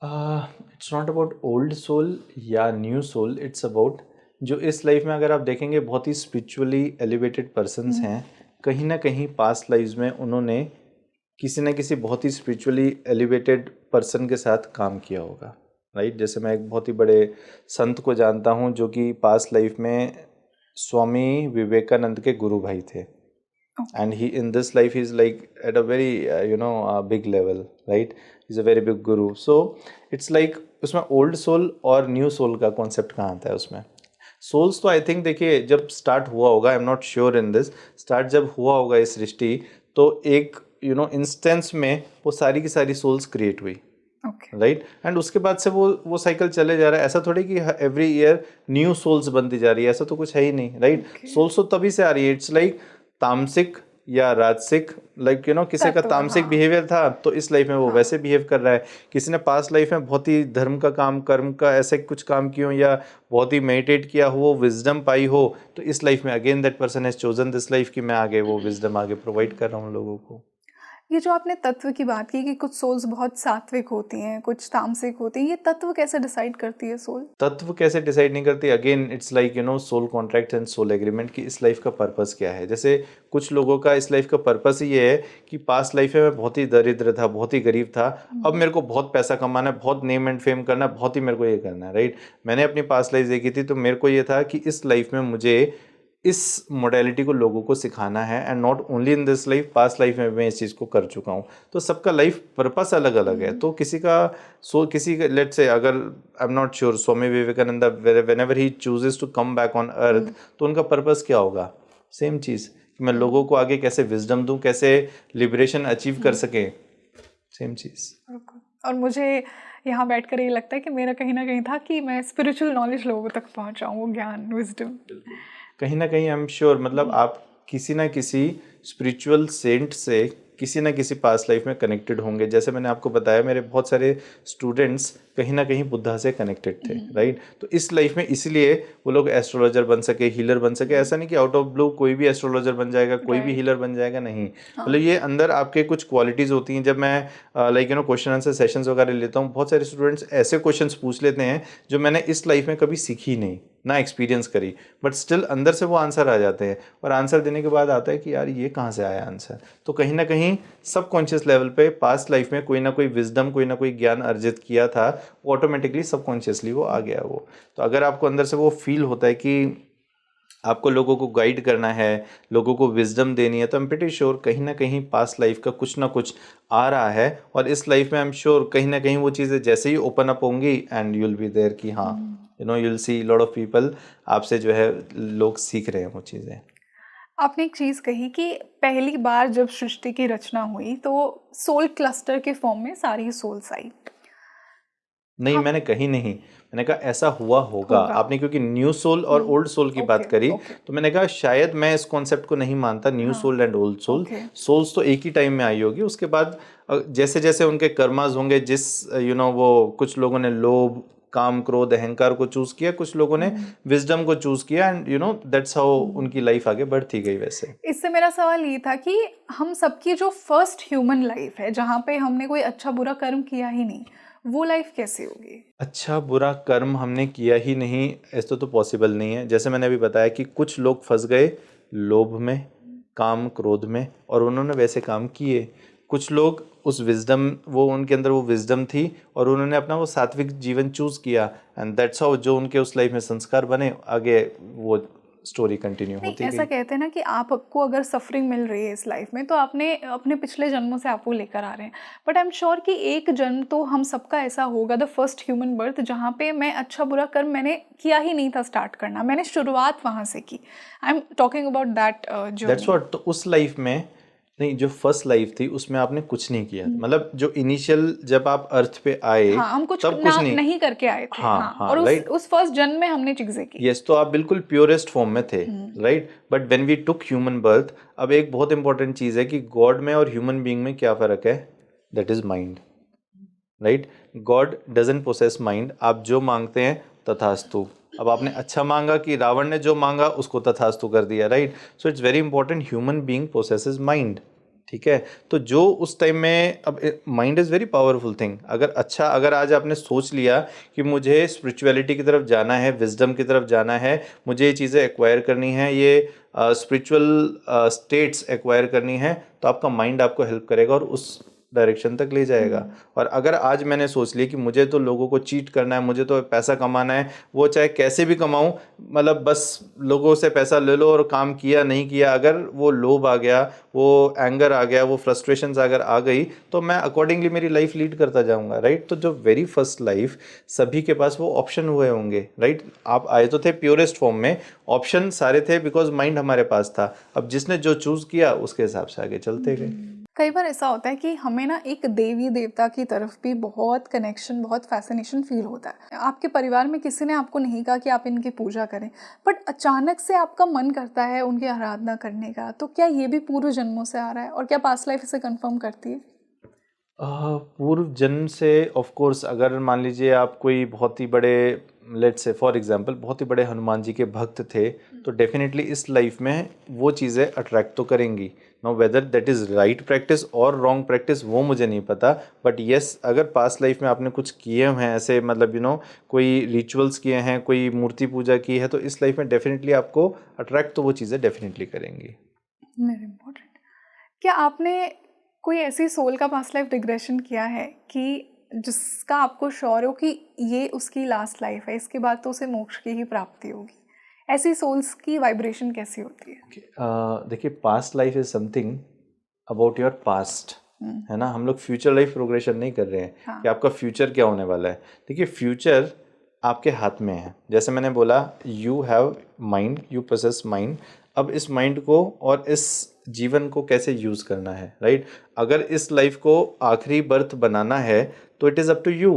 It's not about old soul या न्यू सोल, इट्स अबाउट, जो इस लाइफ में अगर आप देखेंगे बहुत ही स्पिरिचुअली एलिवेटेड पर्सन्स हैं, कहीं ना कहीं पास्ट लाइफ्स में उन्होंने किसी न किसी बहुत ही स्पिरिचुअली एलिवेटेड पर्सन के साथ काम किया होगा, राइट? जैसे मैं एक बहुत ही बड़े संत को जानता हूँ जो कि पास्ट लाइफ में स्वामी विवेकानंद के गुरु भाई थे। and he in this life he's like at a very big level, right? He's a very big guru. So it's like उसमें ओल्ड सोल और न्यू सोल का कॉन्सेप्ट कहाँ आता है उसमें? सोल्स तो आई थिंक देखिए जब स्टार्ट हुआ होगा, आई am not sure in this, start जब हुआ होगा इस सृष्टि तो एक इंस्टेंस में वो सारी की सारी सोल्स क्रिएट हुई, राइट? एंड उसके बाद से वो साइकिल चले जा रहा है। ऐसा थोड़ी कि एवरी ईयर न्यू सोल्स बनती जा रही है, ऐसा तो कुछ है ही नहीं, राइट? सोल्स तो तभी से आ रही है। इट्स लाइक तामसिक या राजसिक, लाइक किसी का तामसिक बिहेवियर था तो इस लाइफ में वो वैसे बिहेव कर रहा है। किसी ने पास्ट लाइफ में बहुत ही धर्म का काम, कर्म का ऐसे कुछ काम किया हो या बहुत ही मेडिटेट किया हो, विजडम पाई हो, तो इस लाइफ में again that person has chosen this life कि मैं आगे वो विजडम आगे प्रोवाइड कर रहा हूँ लोगों को। ये जो आपने तत्व की बात की कि कुछ सोल्स बहुत सात्विक होती हैं, कुछ तामसिक होती हैं, ये तत्व कैसे डिसाइड करती है सोल? तत्व कैसे डिसाइड नहीं करती, again it's like soul contract and soul agreement कि इस लाइफ का पर्पस क्या है। जैसे कुछ लोगों का इस लाइफ का पर्पस ही ये है कि पास्ट लाइफ में मैं बहुत ही दरिद्र था, बहुत ही गरीब था, अब मेरे को बहुत पैसा कमाना है, बहुत नेम एंड फेम करना है, बहुत ही मेरे को ये करना है, राइट? मैंने अपनी पास्ट लाइफ देखी थी तो मेरे को ये था कि इस लाइफ में मुझे इस मोडेलिटी को लोगों को सिखाना है, and not only in this life, past life में मैं इस चीज़ को कर चुका हूँ। तो सबका लाइफ पर्पस अलग अलग है। तो किसी का लेट से, अगर I am not sure, Swami Vivekananda whenever he chooses to come back on earth, तो उनका पर्पस क्या होगा? सेम चीज़ कि मैं लोगों को आगे कैसे विजडम दूँ, कैसे लिबरेशन अचीव कर सके, सेम चीज़। और मुझे यहाँ बैठकर ये लगता है कि मेरा कहीं ना कहीं था कि मैं स्पिरिचुअल नॉलेज लोगों तक पहुँचाऊँ, वो ज्ञान, विजडम। कहीं ना कहीं आई एम श्योर, मतलब आप किसी ना किसी स्पिरिचुअल सेंट से किसी ना किसी पास्ट लाइफ में कनेक्टेड होंगे। जैसे मैंने आपको बताया, मेरे बहुत सारे स्टूडेंट्स कहीं ना कहीं बुद्धा से कनेक्टेड थे, राइट? तो इस लाइफ में इसलिए वो लोग एस्ट्रोलॉजर बन सके, हीलर बन सके। ऐसा नहीं कि आउट ऑफ ब्लू कोई भी एस्ट्रोलॉजर बन जाएगा, कोई भी हीलर बन जाएगा, नहीं। मतलब ये अंदर आपके कुछ क्वालिटीज़ होती हैं। जब मैं क्वेश्चन आंसर सेशंस वगैरह लेता हूँ, बहुत सारे स्टूडेंट्स ऐसे क्वेश्चंस पूछ लेते हैं जो मैंने इस लाइफ में कभी सीखी नहीं, ना एक्सपीरियंस करी, बट स्टिल अंदर से वो आंसर आ जाते हैं। और आंसर देने के बाद आता है कि यार ये कहाँ से आया आंसर। तो कहीं ना कहीं सबकॉन्शियस लेवल पे पास्ट लाइफ में कोई ना कोई विजडम, कोई ना कोई ज्ञान अर्जित किया था, वो ऑटोमेटिकली सबकॉन्शियसली वो आ गया वो। तो अगर आपको अंदर से वो फील होता है कि आपको लोगों को गाइड करना है, लोगों को विजडम देनी है, तो आई एम प्रीटी श्योर कहीं ना कहीं पास्ट लाइफ का कुछ ना कुछ आ रहा है। और इस लाइफ में आई एम श्योर कहीं ना कहीं वो चीज़ें जैसे ही ओपन अप होंगी and you will be there कि हाँ, you will see lot of people, आपसे जो है लोग सीख रहे हैं वो चीज़ें। आपने एक चीज़ कही कि पहली बार जब सृष्टि की रचना हुई तो सोल क्लस्टर के फॉर्म में सारी सोल्स आई। नहीं, मैंने कही नहीं, मैंने कहा ऐसा हुआ होगा। आपने क्योंकि न्यू सोल और ओल्ड सोल की बात करी, तो मैंने कहा शायद मैं इस कॉन्सेप्ट को नहीं मानता, new soul and old soul. Souls तो एक ही टाइम में आई होगी। उसके बाद जैसे जैसे उनके कर्मास होंगे, जिस वो कुछ लोगों ने लोभ, काम, क्रोध, अहंकार को चूज किया, कुछ लोगों ने विजडम को चूज किया, एंड दैट्स हाउ उनकी लाइफ आगे बढ़ती गई। वैसे इससे मेरा सवाल ये था कि हम सबकी जो फर्स्ट ह्यूमन लाइफ है, जहाँ पे हमने कोई अच्छा बुरा कर्म किया ही नहीं, वो लाइफ कैसे होगी? अच्छा बुरा कर्म हमने किया ही नहीं, ऐसा तो पॉसिबल नहीं है। जैसे मैंने अभी बताया कि कुछ लोग फंस गए लोभ में, काम, क्रोध में, और उन्होंने वैसे काम किए। कुछ लोग उस विजडम, वो उनके अंदर वो विजडम थी और उन्होंने अपना वो सात्विक जीवन चूज किया, एंड दैट्स हाउ जो उनके उस लाइफ में संस्कार बने, आगे वो स्टोरी कंटिन्यू होती है। ऐसा कहते हैं ना कि आपको अगर सफरिंग मिल रही है इस लाइफ में, तो आपने अपने पिछले जन्मों से आपको लेकर आ रहे हैं। बट आई एम श्योर कि एक जन्म तो हम सबका ऐसा होगा, द फर्स्ट ह्यूमन बर्थ, जहाँ पे मैं अच्छा बुरा कर्म मैंने किया ही नहीं था स्टार्ट करना, मैंने शुरुआत वहाँ से की। I am talking about that journey. That's what. तो उस लाइफ में नहीं, जो फर्स्ट लाइफ थी उसमें आपने कुछ नहीं किया, मतलब जो इनिशियल जब आप अर्थ पे आए, हाँ, हम कुछ तब कुछ नहीं करके आए थे। हाँ, हाँ, और right? उस फर्स्ट जन्म में हमने चीजें की। यस, तो आप बिल्कुल प्योरेस्ट फॉर्म में थे, right? But when we took human birth, अब एक बहुत इंपॉर्टेंट चीज है कि गॉड में और ह्यूमन बीइंग में क्या फर्क है, that is mind, right? God doesn't possess mind. आप जो मांगते हैं तथास्तु। अब आपने अच्छा मांगा कि रावण ने जो मांगा उसको तथास्तु कर दिया, right? So it's very important, human being possesses mind, ठीक है? तो जो उस टाइम में, अब mind is very powerful thing. अगर आज आपने सोच लिया कि मुझे स्पिरिचुअलिटी की तरफ जाना है, विजडम की तरफ जाना है, मुझे ये चीज़ें एक्वायर करनी है, ये स्पिरिचुअल स्टेट्स एक्वायर करनी है, तो आपका माइंड आपको हेल्प करेगा और उस डायरेक्शन तक ले जाएगा। और अगर आज मैंने सोच लिया कि मुझे तो लोगों को चीट करना है, मुझे तो पैसा कमाना है, वो चाहे कैसे भी कमाऊं, मतलब बस लोगों से पैसा ले लो और काम किया नहीं किया, अगर वो लोभ आ गया, वो एंगर आ गया, वो फ्रस्ट्रेशंस अगर आ गई, तो मैं अकॉर्डिंगली मेरी लाइफ लीड करता जाऊंगा, राइट। तो जो वेरी फर्स्ट लाइफ सभी के पास वो ऑप्शन हुए होंगे, राइट। आप आए तो थे प्योरेस्ट फॉर्म में, ऑप्शन सारे थे बिकॉज माइंड हमारे पास था। अब जिसने जो चूज किया उसके हिसाब से आगे चलते गए। कई बार ऐसा होता है कि हमें ना एक देवी देवता की तरफ भी बहुत कनेक्शन, बहुत फैसिनेशन फील होता है। आपके परिवार में किसी ने आपको नहीं कहा कि आप इनकी पूजा करें, बट अचानक से आपका मन करता है उनकी आराधना करने का, तो क्या ये भी पूर्व जन्मों से आ रहा है और क्या पास्ट लाइफ इसे कंफर्म करती है? पूर्व जन्म से ऑफ कोर्स, अगर मान लीजिए आप कोई बहुत ही बड़े, लेट्स से फॉर एग्जांपल बहुत ही बड़े हनुमान जी के भक्त थे, तो डेफिनेटली इस लाइफ में वो चीज़ें अट्रैक्ट तो करेंगी। Know whether that is right practice और रॉन्ग प्रैक्टिस वो मुझे नहीं पता, बट येस, अगर पास्ट लाइफ में आपने कुछ किए हुए हैं ऐसे, मतलब कोई रिचुअल्स किए हैं, कोई मूर्ति पूजा की है, तो इस लाइफ में डेफिनेटली आपको अट्रैक्ट तो वो चीज़ें डेफिनेटली करेंगी। Very important. क्या आपने कोई ऐसी सोल का पास्ट लाइफ रिग्रेशन किया है कि जिसका आपको श्योर हो कि ये उसकी लास्ट लाइफ है, इसके बाद तो उसे मोक्ष की ही प्राप्ति होगी? ऐसी सोल्स की वाइब्रेशन कैसी होती है? देखिए, past life is something about your past, है ना। हम लोग फ्यूचर लाइफ प्रोग्रेशन नहीं कर रहे हैं। हाँ। कि आपका फ्यूचर क्या होने वाला है। देखिए, फ्यूचर आपके हाथ में है। जैसे मैंने बोला, you have mind, you possess mind. अब इस माइंड को और इस जीवन को कैसे यूज़ करना है, राइट। अगर इस लाइफ को आखिरी बर्थ बनाना है तो it is up to you,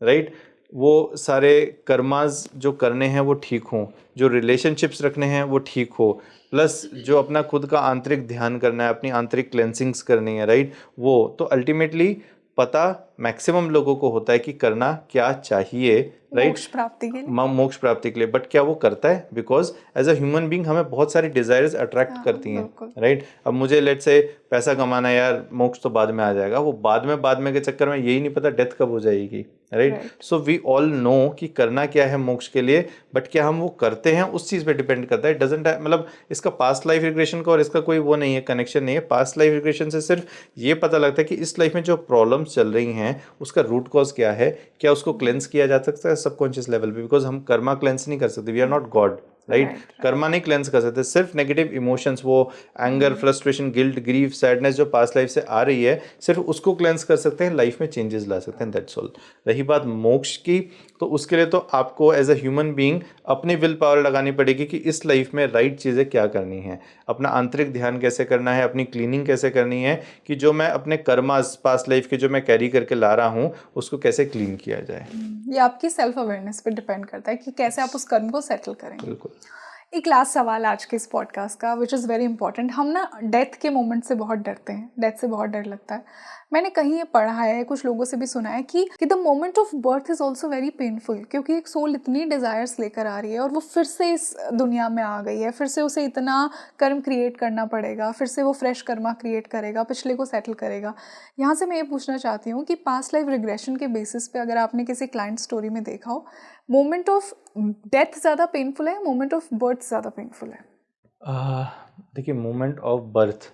right. वो सारे कर्मास जो करने हैं वो ठीक हों, जो रिलेशनशिप्स रखने हैं वो ठीक हो, प्लस जो अपना खुद का आंतरिक ध्यान करना है, अपनी आंतरिक क्लेंसिंग्स करनी है, राइट। वो तो अल्टीमेटली पता मैक्सिमम लोगों को होता है कि करना क्या चाहिए, राइट, मोक्ष प्राप्ति के लिए। मोक्ष प्राप्ति के लिए। बट क्या वो करता है? Because as a human being हमें बहुत सारी डिजायर्स अट्रैक्ट करती हैं, राइट। अब मुझे लेट से पैसा कमाना है, यार मोक्ष तो बाद में आ जाएगा, वो बाद में के चक्कर में यही नहीं पता डेथ कब हो जाएगी, right. So we all know कि करना क्या है मोक्ष के लिए, बट क्या हम वो करते हैं उस चीज़ पे डिपेंड करता है। डजेंट, मतलब इसका पास्ट लाइफ रिग्रेशन का और इसका कोई वो नहीं है, कनेक्शन नहीं है। पास्ट लाइफ रिग्रेशन से सिर्फ ये पता लगता है कि इस लाइफ में जो प्रॉब्लम्स चल रही हैं उसका रूट कॉज क्या है, क्या उसको क्लेंस किया जा सकता है सबकॉन्शियस लेवल पे। बिकॉज हम कर्मा क्लेंस नहीं कर सकते, we are not God, right. Karma नहीं क्लेंस कर सकते, सिर्फ नेगेटिव इमोशंस, वो anger, frustration, guilt, grief, sadness जो पास्ट लाइफ से आ रही है, सिर्फ उसको क्लेंस कर सकते हैं, लाइफ में चेंजेस ला सकते हैं, दैट्स ऑल। रही बात मोक्ष की, तो उसके लिए तो आपको एज अ ह्यूमन बीइंग अपनी विल पावर लगानी पड़ेगी कि इस लाइफ में राइट चीज़ें क्या करनी है, अपना आंतरिक ध्यान कैसे करना है, अपनी क्लीनिंग कैसे करनी है, कि जो मैं अपने कर्मास पास्ट लाइफ के जो मैं कैरी करके ला रहा हूँ उसको कैसे क्लीन किया जाए। ये आपकी सेल्फ अवेयरनेस पे डिपेंड करता है कि कैसे आप उस कर्म को सेटल करेंगे। बिल्कुल। एक लास्ट सवाल आज के इस पॉडकास्ट का, विच इज़ वेरी इंपॉर्टेंट। हम ना डेथ के मोमेंट से बहुत डरते हैं, डेथ से बहुत डर लगता है। मैंने कहीं ये पढ़ा है, कुछ लोगों से भी सुना है कि the moment of birth is also very painful, क्योंकि एक सोल इतनी डिज़ायर्स लेकर आ रही है और वो फिर से इस दुनिया में आ गई है, फिर से उसे इतना कर्म क्रिएट करना पड़ेगा, फिर से वो फ्रेश कर्मा क्रिएट करेगा, पिछले को सेटल करेगा। यहाँ से मैं ये पूछना चाहती हूँ कि पास्ट लाइफ रिग्रेशन के बेसिस पे अगर आपने किसी क्लाइंट स्टोरी में देखा हो, मोमेंट ऑफ डेथ ज़्यादा पेनफुल है, मोमेंट ऑफ बर्थ ज़्यादा पेनफुल है? देखिए, मोमेंट ऑफ बर्थ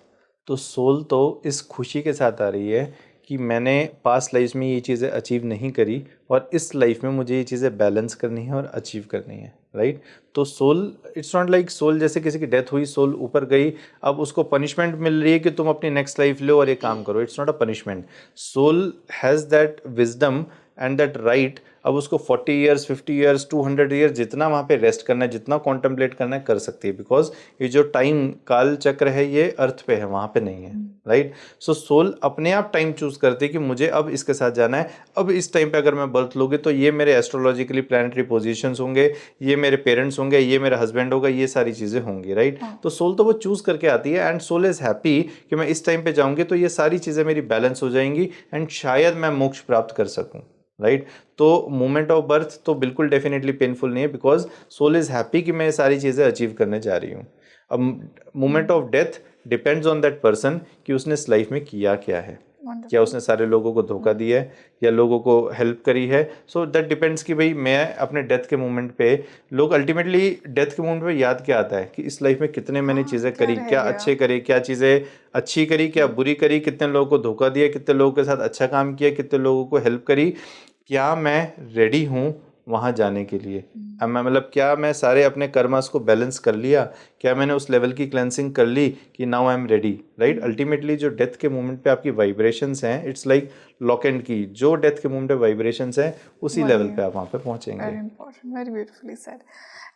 तो सोल तो इस खुशी के साथ आ रही है कि मैंने पास्ट लाइफ में ये चीज़ें अचीव नहीं करी और इस लाइफ में मुझे ये चीज़ें बैलेंस करनी है और अचीव करनी है, राइट। तो soul, it's not like soul जैसे किसी की डेथ हुई, सोल ऊपर गई, अब उसको पनिशमेंट मिल रही है कि तुम अपनी नेक्स्ट लाइफ लो और ये काम करो। It's not a punishment. Soul has that wisdom and that right. अब उसको 40 ईयर्स, 50 ईयर्स, 200 ईयर्स जितना वहाँ पे रेस्ट करना है, जितना कॉन्टेम्पलेट करना है, कर सकती है। बिकॉज ये जो टाइम काल चक्र है ये अर्थ पे है, वहाँ पे नहीं है, राइट। सो सोल अपने आप टाइम चूज करती है कि मुझे अब इसके साथ जाना है। अब इस टाइम पे अगर मैं बर्थ लूँगी तो ये मेरे एस्ट्रोलॉजिकली प्लानिटरी पोजीशंस होंगे, ये मेरे पेरेंट्स होंगे, ये मेरा हस्बैंड होगा, ये सारी चीज़ें होंगी, राइट। तो सोल तो वो चूज करके आती है एंड सोल इज़ हैप्पी कि मैं इस टाइम पे जाऊँगी तो ये सारी चीज़ें मेरी बैलेंस हो जाएंगी एंड शायद मैं मोक्ष प्राप्त कर सकूँ, राइट। तो मोमेंट ऑफ बर्थ तो बिल्कुल डेफिनेटली पेनफुल नहीं है, बिकॉज सोल इज़ हैप्पी कि मैं ये सारी चीज़ें अचीव करने जा रही हूँ। अब moment of death depends on that person कि उसने इस लाइफ में किया क्या है। क्या उसने सारे लोगों को धोखा दिया है या लोगों को हेल्प करी है. सो दैट डिपेंड्स कि भाई मैं अपने डेथ के मोमेंट पे, लोग अल्टीमेटली डेथ के मोमेंट पे याद क्या आता है कि इस लाइफ में कितने मैंने चीज़ें करी, क्या अच्छे करे, क्या चीज़ें अच्छी करी, क्या बुरी करी, कितने लोगों को धोखा दिया, कितने लोगों के साथ अच्छा काम किया, कितने लोगों को हेल्प करी, क्या मैं रेडी हूँ वहाँ जाने के लिए. अब मैं मतलब क्या मैं सारे अपने कर्मास को बैलेंस कर लिया, क्या मैंने उस लेवल की क्लेंसिंग कर ली कि now I am ready, right. Ultimately जो डेथ के मोमेंट पे आपकी वाइब्रेशंस हैं, इट्स लाइक लॉक एंड की, जो डेथ के मोमेंट पे वाइब्रेशंस हैं उसी लेवल पे आप वहाँ पे पहुँचेंगे. Very important, very beautifully said.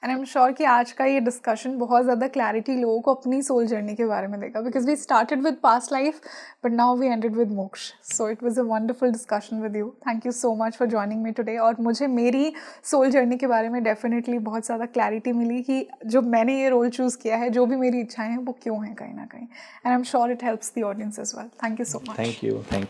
And I am sure कि आज का ये डिस्कशन बहुत ज़्यादा क्लैरिटी लोगों को अपनी सोल जर्नी के बारे में देगा, because we started with past life but now we ended with moksha. So it was a wonderful discussion with you. Thank you so much for joining me today. और मुझे मेरी सोल जर्नी के बारे में डेफिनेटली बहुत ज़्यादा क्लैरिटी मिली कि जो मैंने ये रोल चूज़ किया है, जो भी मेरी इच्छाएं हैं, वो क्यों हैं कहीं ना कहीं. And I am sure it helps the audience as well. Thank you so much. Thank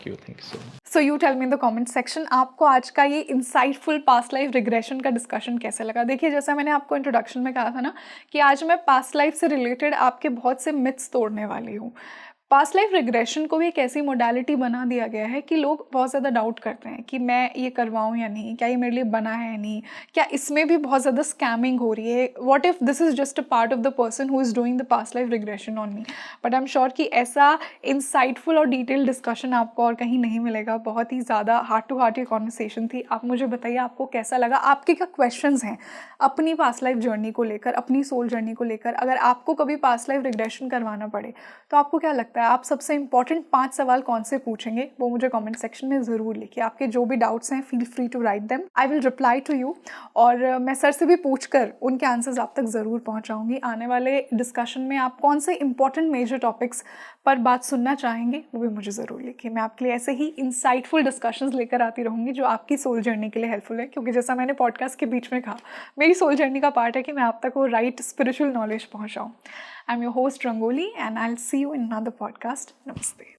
you so much. So you tell me in the comment section, आपको आज का ये इंसाइटफुल पास्ट लाइफ रिग्रेशन का डिस्कशन कैसे लगा. देखिए, जैसा मैंने आपको इंट्रोडक्शन में कहा था ना कि आज मैं पास्ट लाइफ से रिलेटेड आपके बहुत से मिथ्स तोड़ने वाली हूँ. पास्ट लाइफ रिग्रेशन को भी एक ऐसी मोडालिटी बना दिया गया है कि लोग बहुत ज़्यादा डाउट करते हैं कि मैं ये करवाऊँ या नहीं, क्या ये मेरे लिए बना है या नहीं, क्या इसमें भी बहुत ज़्यादा स्कैमिंग हो रही है, what if this is just a part of the person who is doing the past life regression on me. But I am sure कि ऐसा इंसाइटफुल और डिटेल डिस्कशन आपको और कहीं नहीं मिलेगा. बहुत ही ज़्यादा हार्ट टू हार्ट ये कॉन्वर्सेशन थी. आप मुझे बताइए आपको कैसा लगा, आपके क्या क्वेश्चंस हैं अपनी पास्ट लाइफ जर्नी को लेकर, अपनी सोल जर्नी को लेकर. अगर आपको कभी पास्ट लाइफ रिग्रेशन करवाना पड़े तो आपको क्या लगता है आप सबसे इंपॉर्टेंट 5 सवाल कौन से पूछेंगे, वो मुझे कमेंट सेक्शन में ज़रूर लिखिए. आपके जो भी डाउट्स हैं, feel free to write them, I will reply to you. और मैं सर से भी पूछकर उनके आंसर्स आप तक ज़रूर पहुंचाऊंगी. आने वाले डिस्कशन में आप कौन से इंपॉर्टेंट मेजर टॉपिक्स पर बात सुनना चाहेंगे वो भी मुझे ज़रूर लिखिए. मैं आपके लिए ऐसे ही इंसाइटफुल डिस्कशंस लेकर आती रहूँगी जो आपकी सोल जर्नी के लिए हेल्पफुल है, क्योंकि जैसा मैंने पॉडकास्ट के बीच में कहा, मेरी सोल जर्नी का पार्ट है कि मैं आप तक वो राइट स्पिरिचुअल नॉलेज पहुँचाऊँ. I'm your host Rangoli and I'll see you in another podcast. Namaste.